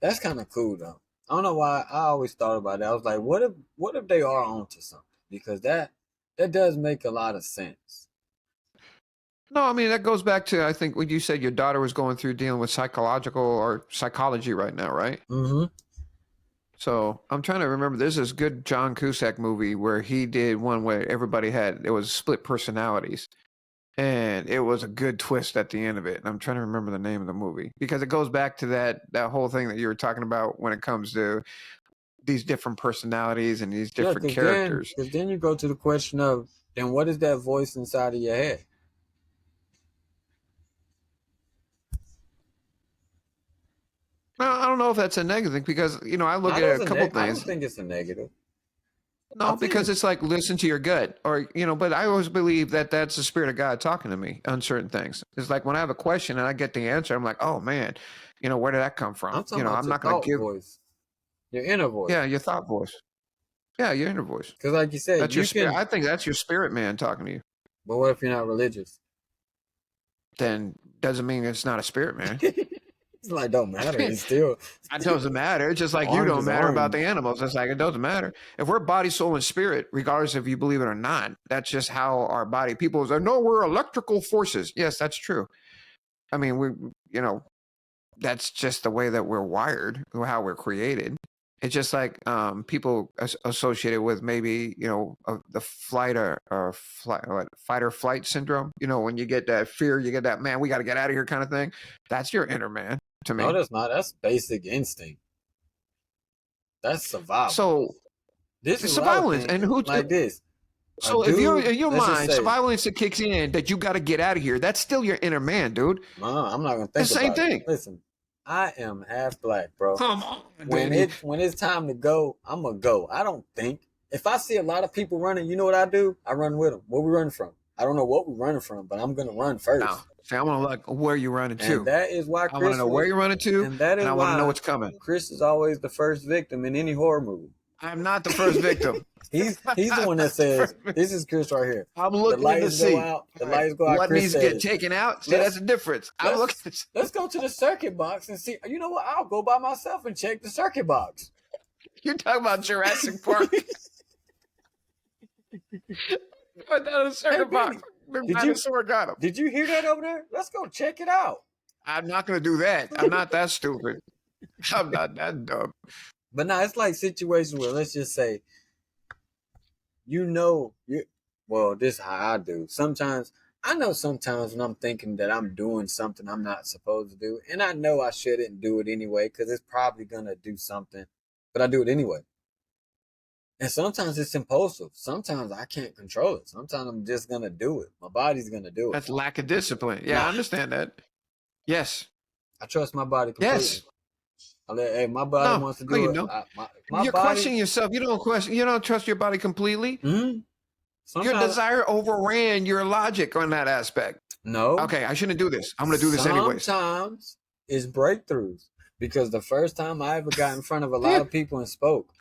That's kind of cool though. I don't know why I always thought about that. I was like, what if they are onto something? Because that does make a lot of sense. No, I mean that goes back to I think what you said your daughter was going through dealing with psychological or psychology right now, right? Mm-hmm. So I'm trying to remember. There's this good John Cusack movie where he did one where everybody had it was split personalities, and it was a good twist at the end of it. And I'm trying to remember the name of the movie because it goes back to that whole thing that you were talking about when it comes to these different personalities and these Yeah, different characters. because then you go to the question of then what is that voice inside of your head? Well, I don't know if that's a negative thing because I look at a couple I don't things. think it's a negative. I No, think because it's it's like listen to your gut, or but I always believe that that's the spirit of God talking to me on certain things. It's like when I have a question and I get the answer, I'm like, oh man, where did that come from? I'm talking about I'm your not going to thought give, voice, your inner yeah, voice. your thought voice, yeah, your inner voice. Because like you said, That's your you spirit. can. I think that's your spirit man talking to you. But what if you're not religious? Then doesn't mean it's not a spirit man. It's like don't matter. It's still It doesn't matter. It's just like you orange don't is matter about the orange. animals. It's like it doesn't matter. If we're body, soul, and spirit, regardless if you believe it or not, that's just how our body. People say, no, we're electrical forces. Yes, that's true. I mean, that's just the way that we're wired, how we're created. It's just like people associated with maybe the fight or flight syndrome. When you get that fear, you get that man, we got to get out of here kind of thing. That's your inner man to No, me. that's not. That's basic instinct. That's survival. So This is what I would surveillance think. and who. Like this, a So if you're dude. in your Let's just mind, say, survival instinct kicks in that you got to get out of here. That's still your inner man, dude. I'm not gonna The think same about it. thing. Listen, I am half black, bro. Come on, When Danny. it's time to go, I'm gonna go. I don't think. If I see a lot of people running, you know what I do? I run with them. Where we running from? I don't know what we're running from, but I'm gonna run No, first. See, I want to like where you're running And to. that is why I want to Chris know where you're running to, and that and is I want to know why what's coming. Chris is always the first victim in any horror movie. I'm not the first victim. He's I'm the one that not the says, first victim. "This is Chris right here." I'm The looking to lights go see. out. The All right, lights go out. what Chris needs to get says, taken out. See, that's "Let's the difference. I'm looking. let's go to the circuit box and see. You know what? I'll go by myself and check the circuit box." You're talking about Jurassic Park. Put down a circuit box. The dinosaur got him. Did you hear that over there? Let's go check it out. I'm not going to do that. I'm not that stupid. I'm not that dumb. But now it's like situations where, let's just say, well, this is how I do. Sometimes when I'm thinking that I'm doing something I'm not supposed to do, and I know I shouldn't do it anyway because it's probably gonna do something, but I do it anyway. And sometimes it's impulsive. Sometimes I can't control it. Sometimes I'm just gonna do it. My body's gonna do it. That's lack of discipline. Yeah, I understand that. Yes. I trust my body completely. Yes. Hey, my body wants to do it. You're questioning yourself. You don't trust your body completely. Mm-hmm. Your desire overran your logic on that aspect. No. Okay, I shouldn't do this. I'm going to do this anyways. Sometimes it's breakthroughs. Because the first time I ever got in front of a lot of people and spoke,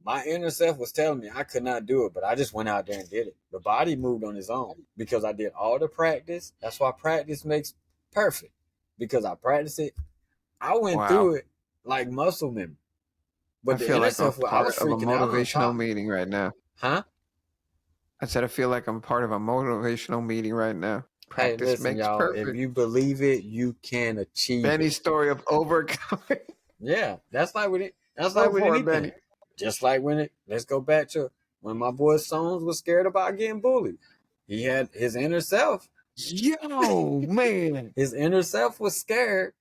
my inner self was telling me I could not do it, but I just went out there and did it. The body moved on its own because I did all the practice. That's why practice makes perfect. Because I practiced it. I went through it like muscle memory. But I feel like I'm part of a motivational meeting right now. Huh? I said I feel like I'm part of a motivational meeting right now. Practice makes y'all, perfect. If you believe it, you can achieve Benny's it. story of overcoming. Yeah, that's like with it. That's like with anything. Benny. Just like let's go back to when my boy Sones was scared about getting bullied. He had his inner self. Yo, man. His inner self was scared,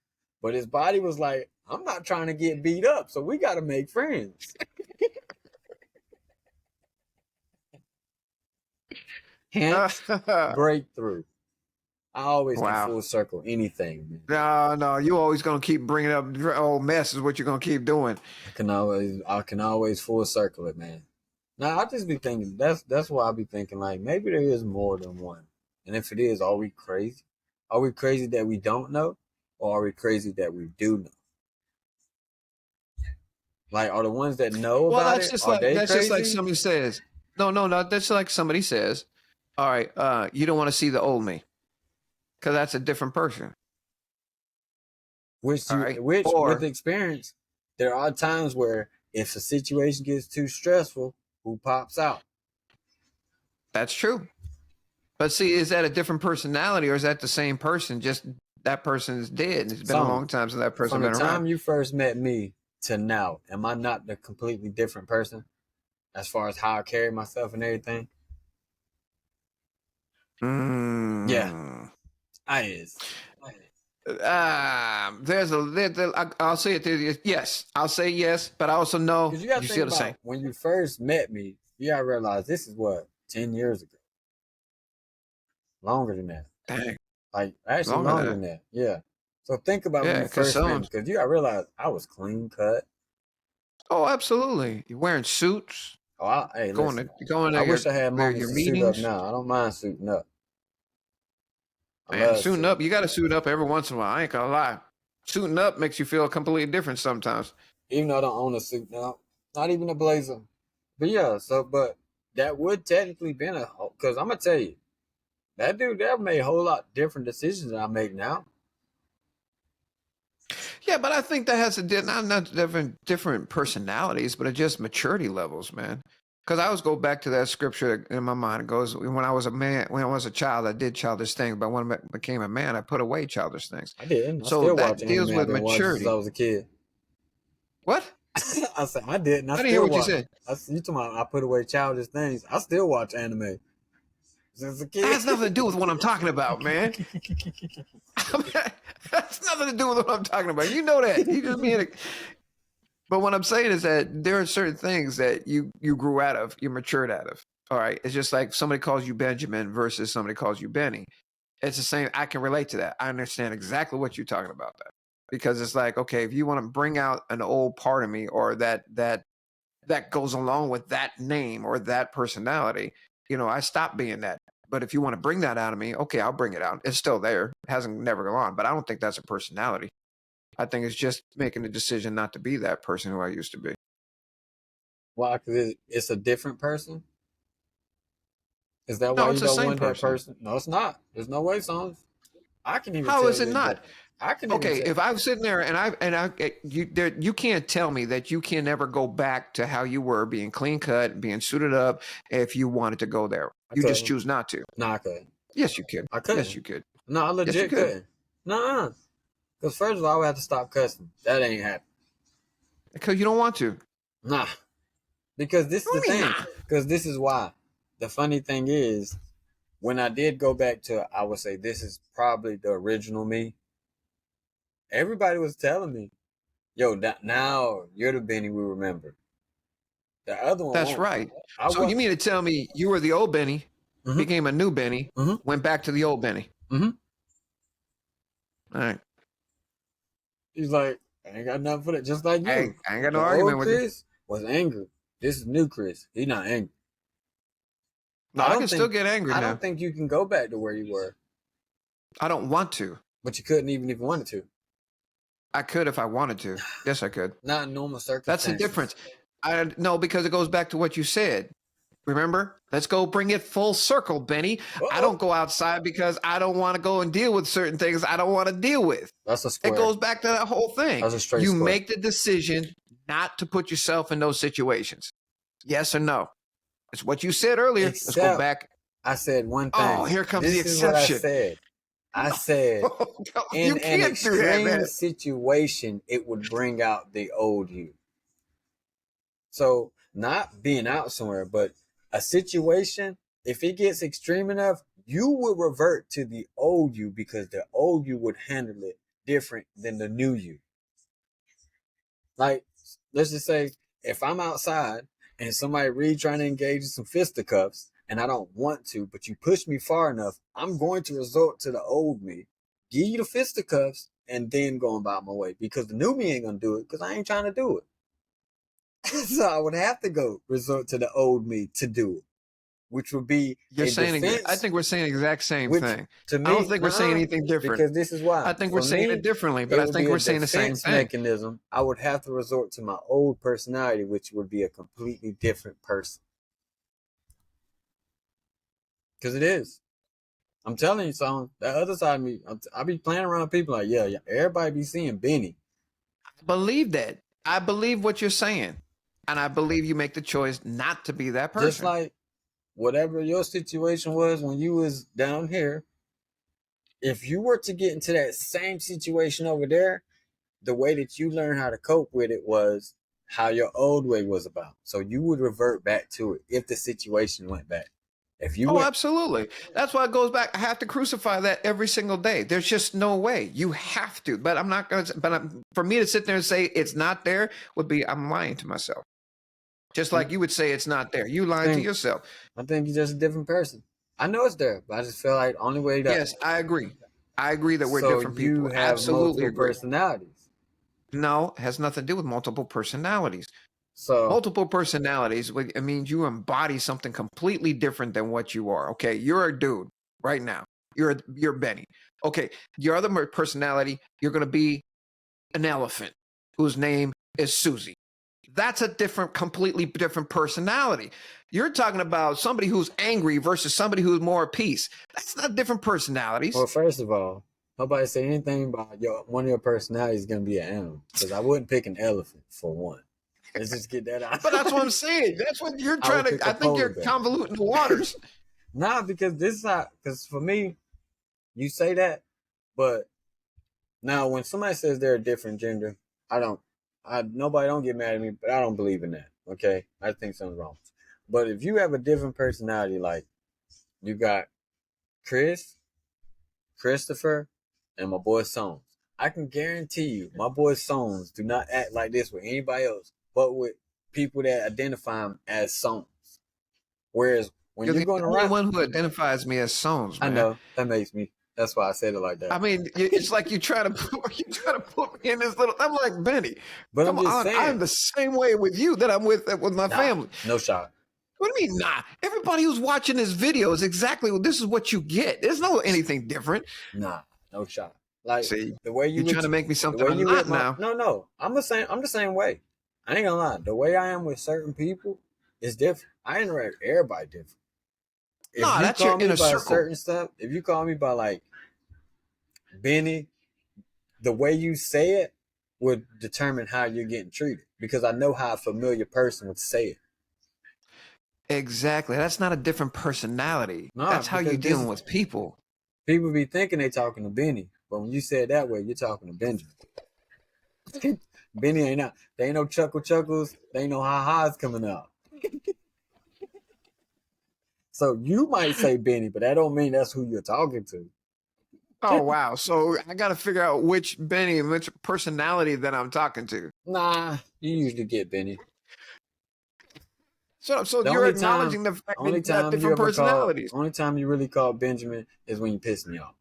but his body was like, I'm not trying to get beat up, so we got to make friends. Hence, breakthrough. I always can full circle anything, man. No, you always gonna keep bringing up old mess is what you're gonna keep doing. I can always full circle it, man. Now I just be thinking that's why I be thinking like maybe there is more than one, and if it is, are we crazy? Are we crazy that we don't know, or are we crazy that we do know? Like, are the ones that know about it? Just like somebody says. No. That's like somebody says, all right, you don't want to see the old me. Because that's a different person. With experience, there are times where if a situation gets too stressful, who pops out? That's true. But see, is that a different personality or is that the same person? Just that person is dead. It's been a long time since that person been around. From the time you first met me to now, am I not the completely different person as far as how I carry myself and everything? Yeah. I'll say it. Yes, I'll say yes, but I also know you feel the same. When you first met me, you gotta realize this is 10 years ago. Longer than that. Dang. Like actually longer than that. Yeah. So think about when you first met me, because you gotta realize I was clean cut. Oh, absolutely. You're wearing suits. Oh, I wish I had moments to suit up now. I don't mind suiting up. Man, suiting up, you got to suit up every once in a while. I ain't gonna lie. Suiting up makes you feel completely different sometimes. Even though I don't own a suit now, not even a blazer. But yeah, but that would technically be because I'm gonna tell you, that dude there made a whole lot different decisions than I make now. Yeah, but I think that has not different personalities, but it's just maturity levels, man. Because I always go back to that scripture in my mind. It goes, when I was a child, I did childish things, but when I became a man, I put away childish things. I didn't. So that deals with maturity. Since I was a kid. What? I said I didn't. I didn't hear what you said. You talking about I put away childish things. I still watch anime since a kid. That has nothing to do with what I'm talking about, man. That's nothing to do with what I'm talking about. You know that. You just being But what I'm saying is that there are certain things that you grew out of, you matured out of. All right. It's just like somebody calls you Benjamin versus somebody calls you Benny. It's the same. I can relate to that. I understand exactly what you're talking about that. Because it's like, okay, if you want to bring out an old part of me or that goes along with that name or that personality, I stopped being that. But if you want to bring that out of me, okay, I'll bring it out. It's still there. It hasn't never gone. But I don't think that's a personality. I think it's just making a decision not to be that person who I used to be. Why? Because it's a different person. Is that No, why it's you the don't same want that person. person? No, it's not. There's no way, son. I can even How tell is it you not? that. I can even Okay, tell. if I'm sitting there you can't tell me that you can never go back to how you were, being clean cut, being suited up, if you wanted to go there. I You just couldn't. choose not to. No, I couldn't. Yes, you could. I Yes, couldn't. you could. No, I Yes, you legit could. couldn't. No, because first of all, I would have to stop cussing. That ain't happening. Because you don't want to. Nah, because this is the What do you mean, thing. nah? Because this is why. The funny thing is, when I did go back to, I would say this is probably the original me. Everybody was telling me, "Yo, now you're the Benny we remember. The other one That's won't." right. I So you was. mean to tell me you were the old Benny, Mm-hmm. became a new Benny, Mm-hmm. went back to the old Benny? Mm-hmm. All right. He's like, I ain't got nothing for that. Just like you. I ain't got no The old argument with you. Chris was angry. This is new Chris. He not angry. No, I can still get angry I now. don't think you can go back to where you were, I don't want to. but you couldn't even if you wanted to. I could if I wanted to. Yes, I could. Not in normal That's the circumstances. difference. I no, because it goes back to what you said. Remember? Let's go bring it full circle, Benny. I Uh-oh. don't go outside because I don't want to go and deal with certain things I don't want to deal with. That's a It square. goes back to that whole thing. That's a straight You square. make the decision not to put yourself in those situations. Yes or no? It's what you said earlier. Let's go Except back. I said one thing. Oh, here comes the This is what I exception. said. I said You in an can't do that, extreme man. situation, it would bring out the old you. So not being out somewhere, but a situation, if it gets extreme enough, you will revert to the old you because the old you would handle it different than the new you. Like, let's just say if I'm outside and somebody really trying to engage in some fisticuffs and I don't want to, but you push me far enough, I'm going to resort to the old me, give you the fisticuffs, and then go about my way because the new me ain't gonna do it because I ain't trying to do it. So I would have to go resort to the old me to do it, which would be You're a saying, I defense. think we're saying the exact same Which thing. to I don't me, think we're saying anything different. because this is why. I think For we're saying me, it differently, but it I would think be a we're saying the same defense thing. mechanism. I would have to resort to my old personality, which would be a completely different person. Because it is. I'm telling you, son. That other side of me, I be playing around people like, yeah, everybody be seeing Benny. I believe that. I believe what you're saying. And I believe you make the choice not to be that person. Just like whatever your situation was when you was down here, if you were to get into that same situation over there, the way that you learn how to cope with it was how your old way was about. So you would revert back to it if the situation went back. If you Oh, went, absolutely. That's why it goes back. I have to crucify that every single day. There's just no way. You have to. But I'm not going to, for me to sit there and say it's not there would be, I'm lying to myself. Just like you would say it's not there. You lying to yourself. I think you're just a different person. I know it's there, but I just feel like the only way that. Yes, I agree. I agree that we're So different you people. have Absolutely multiple agree. personalities. No, it has nothing to do with multiple personalities. So multiple personalities, it means you embody something completely different than what you are. Okay, you're a dude right now. You're Benny. Okay, your other personality, you're going to be an elephant whose name is Susie. That's a completely different personality. You're talking about somebody who's angry versus somebody who's more at peace. That's not different personalities. Well, first of all, nobody say anything about one of your personalities is going to be an animal because I wouldn't pick an elephant for one. Let's just get that out. But that's what I'm saying. That's what you're trying to. I think you're convoluting the waters. Nah, because this is not. Because for me, you say that, but now when somebody says they're a different gender, nobody don't get mad at me, but I don't believe in that. Okay, I think something's wrong. But if you have a different personality, like you got Chris, Christopher, and my boy Sones, I can guarantee you, my boy Sones do not act like this with anybody else, but with people that identify him as Sones. Whereas when you're going around, the one who identifies me as Sones, man. I know that makes me. That's why I said it like that. I mean, it's like you try to put me in this little. I'm like Benny. But Come I'm just on, saying, I'm the same way with you that I'm with my family. No shot. What do you mean, nah? Everybody who's watching this video is exactly this is what you get. There's no anything different. Nah, no shot. Like See, the way you you're trying with to make me the something way I'm you with not my now. no. I'm the same way. I ain't gonna lie. The way I am with certain people is different. I interact with everybody different. If Nah, you that's your call me inner by circle. certain stuff, if you call me by like Benny, the way you say it would determine how you're getting treated because I know how a familiar person would say it. Exactly. That's not a different personality. Nah, That's how because you're this dealing is with people. people be thinking they talking to Benny, but when you say it that way, you're talking to Benjamin. Benny ain't out. There ain't no chuckles. There ain't no ha-has coming out. So you might say Benny, but that don't mean that's who you're talking to. Oh wow. So I gotta figure out which Benny and which personality that I'm talking to. Nah, you usually get Benny. So The you're only time, acknowledging the fact that only you got time you different ever call, personalities. only time you really call Benjamin is when you piss me off.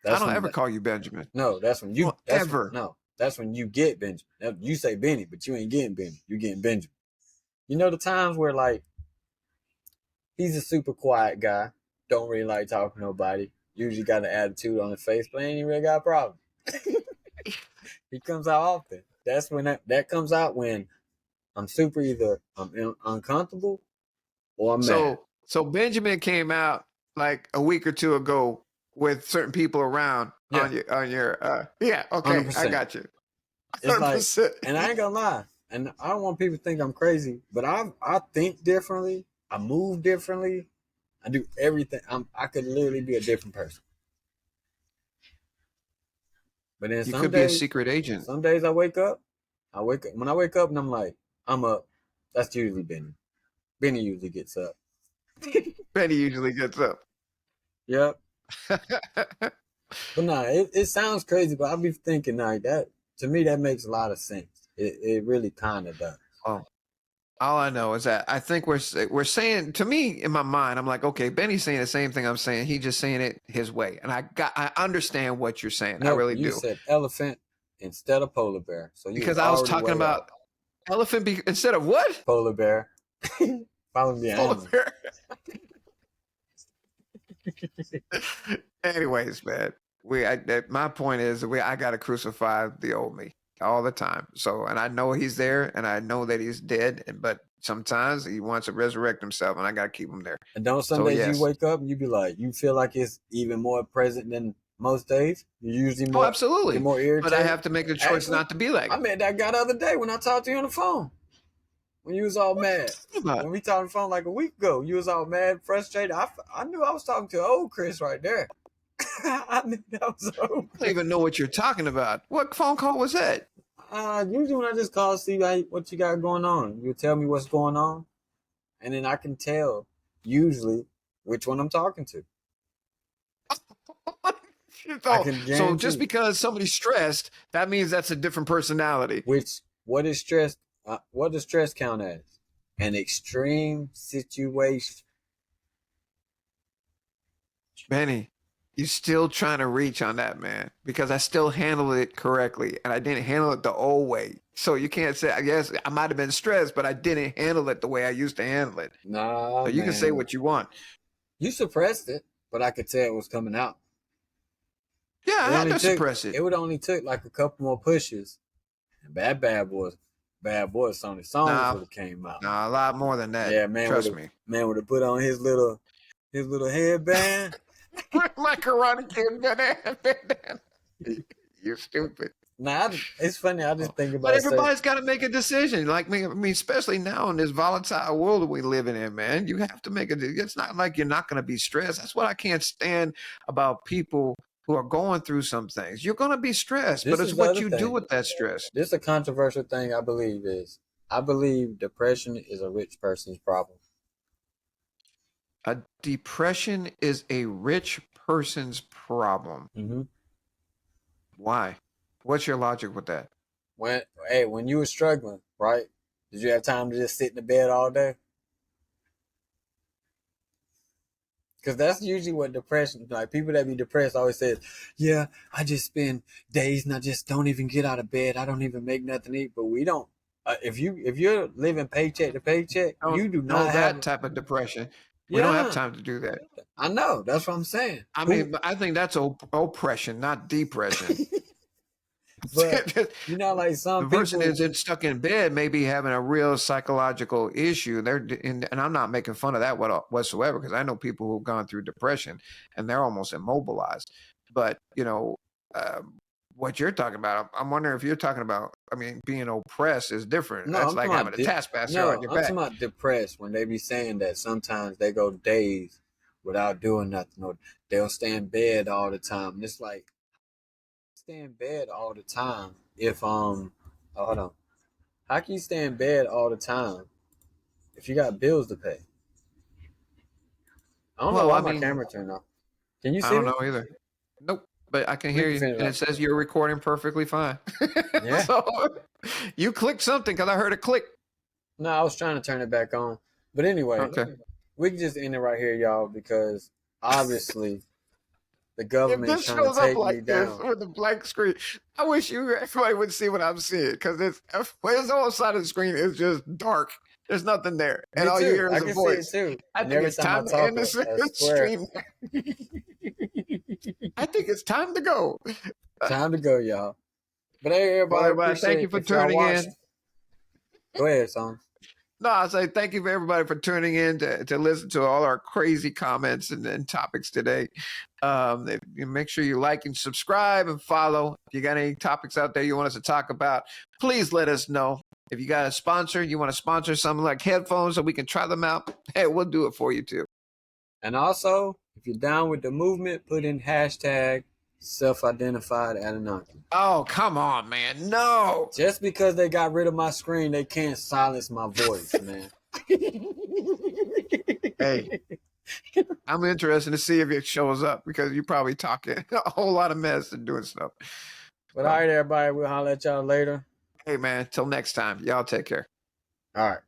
I That's don't when ever call you Benjamin. no, that's when you Well, ever. that's when you get Benjamin. You say Benny, but you ain't getting Benny. You getting Benjamin. You know the times where like he's a super quiet guy, don't really like talking to nobody. Usually got an attitude on his face, but ain't even really got a problem. He comes out often. That's when that comes out when I'm super either I'm uncomfortable or I'm mad. So Benjamin came out like a week or two ago with certain people around Yeah, on your yeah, okay, I 100%. got you. It's like, 100%. and I ain't gonna lie, and I don't want people to think I'm crazy, but I think differently. I move differently. I do everything. I could literally be a different person. But then You could be a secret agent. some days I wake up when I wake up and I'm like, I'm up. That's usually Benny. Benny usually gets up. Benny usually gets up. Yep. But nah, it sounds crazy, but I'll be thinking like that. To me, that makes a lot of sense. It really kind of does. Oh, all I know is that I think we're saying to me in my mind, I'm like, okay, Benny's saying the same thing I'm saying. He just saying it his way, and I understand what you're saying. I No, really you do said elephant instead of polar bear, so you was because I was already talking way off. about instead of what Polar bear, following the polar animal. bear. Anyways, man, my point is I got to crucify the old me all the time. So, and I know he's there, and I know that he's dead, but sometimes he wants to resurrect himself, and I got to keep him there. And don't some So days you yes, wake up and you be like, you feel like it's even more present than most days. oh You're absolutely, more but I irritated. have to make the choice Actually, not to be like I him. met that guy the other day when I talked to you on the phone. When you was all What are you mad. talking about? When we talked on the phone like a week ago, you was all mad, frustrated. I knew I was talking to old Chris right there. I knew that was old I don't Chris. even know what you're talking about. What phone call was that? Usually when I just call, see what you got going on, you tell me what's going on, and then I can tell usually which one I'm talking to. I so, can so just guarantee because somebody's stressed, that means that's a different personality. which what is stress. What does stress count as? An extreme situation. Benny, you still trying to reach on that, man, because I still handled it correctly and I didn't handle it the old way. So you can't say, I guess I might have been stressed, but I didn't handle it the way I used to handle it. Nah, So you can say man, what you want. you suppressed it, but I could tell it was coming out. Yeah, I It had only to took suppress it. it would only took like a couple more pushes, and bad boys, Sony songs Nah, would have came out. nah, a lot more than that. Yeah, Trust me. man would have put on his little headband. My karate kid, man. You're stupid. Nah, it's funny. I Oh, just think but about certain. everybody's got to make a decision. Like me, I mean, especially now in this volatile world that we living in, man. You have to make a. It's not like you're not going to be stressed. That's what I can't stand about people who are going through some things. You're going to be stressed, but This it's is the what other you do thing. with that stress. This is a controversial thing. I believe depression is a rich person's problem. A depression is a rich person's problem. Mm-hmm. Why? What's your logic with that? When when you were struggling, right? Did you have time to just sit in the bed all day? Because that's usually what depression, like people that be depressed always says, yeah, I just spend days and I just don't even get out of bed. I don't even make nothing to eat. But we don't. if you're living paycheck to paycheck, Don't you do know not that have. type of depression. We don't have Yeah, time to do that. I know. That's what I'm saying. I Who? mean, I think that's oppression, not depression. But like The some person people. is stuck in bed, maybe having a real psychological issue. And I'm not making fun of that whatsoever, because I know people who've gone through depression and they're almost immobilized. But what you're talking about, I'm wondering if you're talking about. I mean, being oppressed is different. No, That's I'm like talking having about a taskmaster on no, your I'm back. talking about depressed when they be saying that sometimes they go days without doing nothing, or they'll stay in bed all the time. And it's like stay in bed all the time if oh, hold on. How can you stay in bed all the time if you got bills to pay? I don't know Well, why I my mean, camera turned off. Can you I see don't me? know either. Nope, but I can We hear can you, finish and up. it says you're recording perfectly fine. Yeah. So you clicked something because I heard a click. No, I was trying to turn it back on. But anyway, Okay. we can just end it right here, y'all, because obviously the If government is this trying to shows up take me like this down. with a blank screen, I wish everybody would see what I'm seeing, because it's on the side of the screen is just dark. There's nothing there, and Me all you too. hear I is a can see it voice. too. I And think every it's time I time to talk, end this a square. stream. I think it's time to go. Time to go, y'all. But hey, Well, everybody, everybody, thank appreciate you it. for If y'all tuning watch, in. go ahead, son. No, I say thank you for everybody for tuning in to listen to all our crazy comments and topics today. You make sure you like and subscribe and follow. If you got any topics out there you want us to talk about, please let us know. If you got a sponsor, you want to sponsor something like headphones so we can try them out, hey, we'll do it for you too. And also, if you're down with the movement, put in hashtag self-identified Anunnaki. Oh, come on, man. No. Just because they got rid of my screen, they can't silence my voice, man. Hey, I'm interested to see if it shows up, because you're probably talking a whole lot of mess and doing stuff. But all So, right, everybody, we'll holler at y'all later. hey, man, till next time. Y'all take care. All right.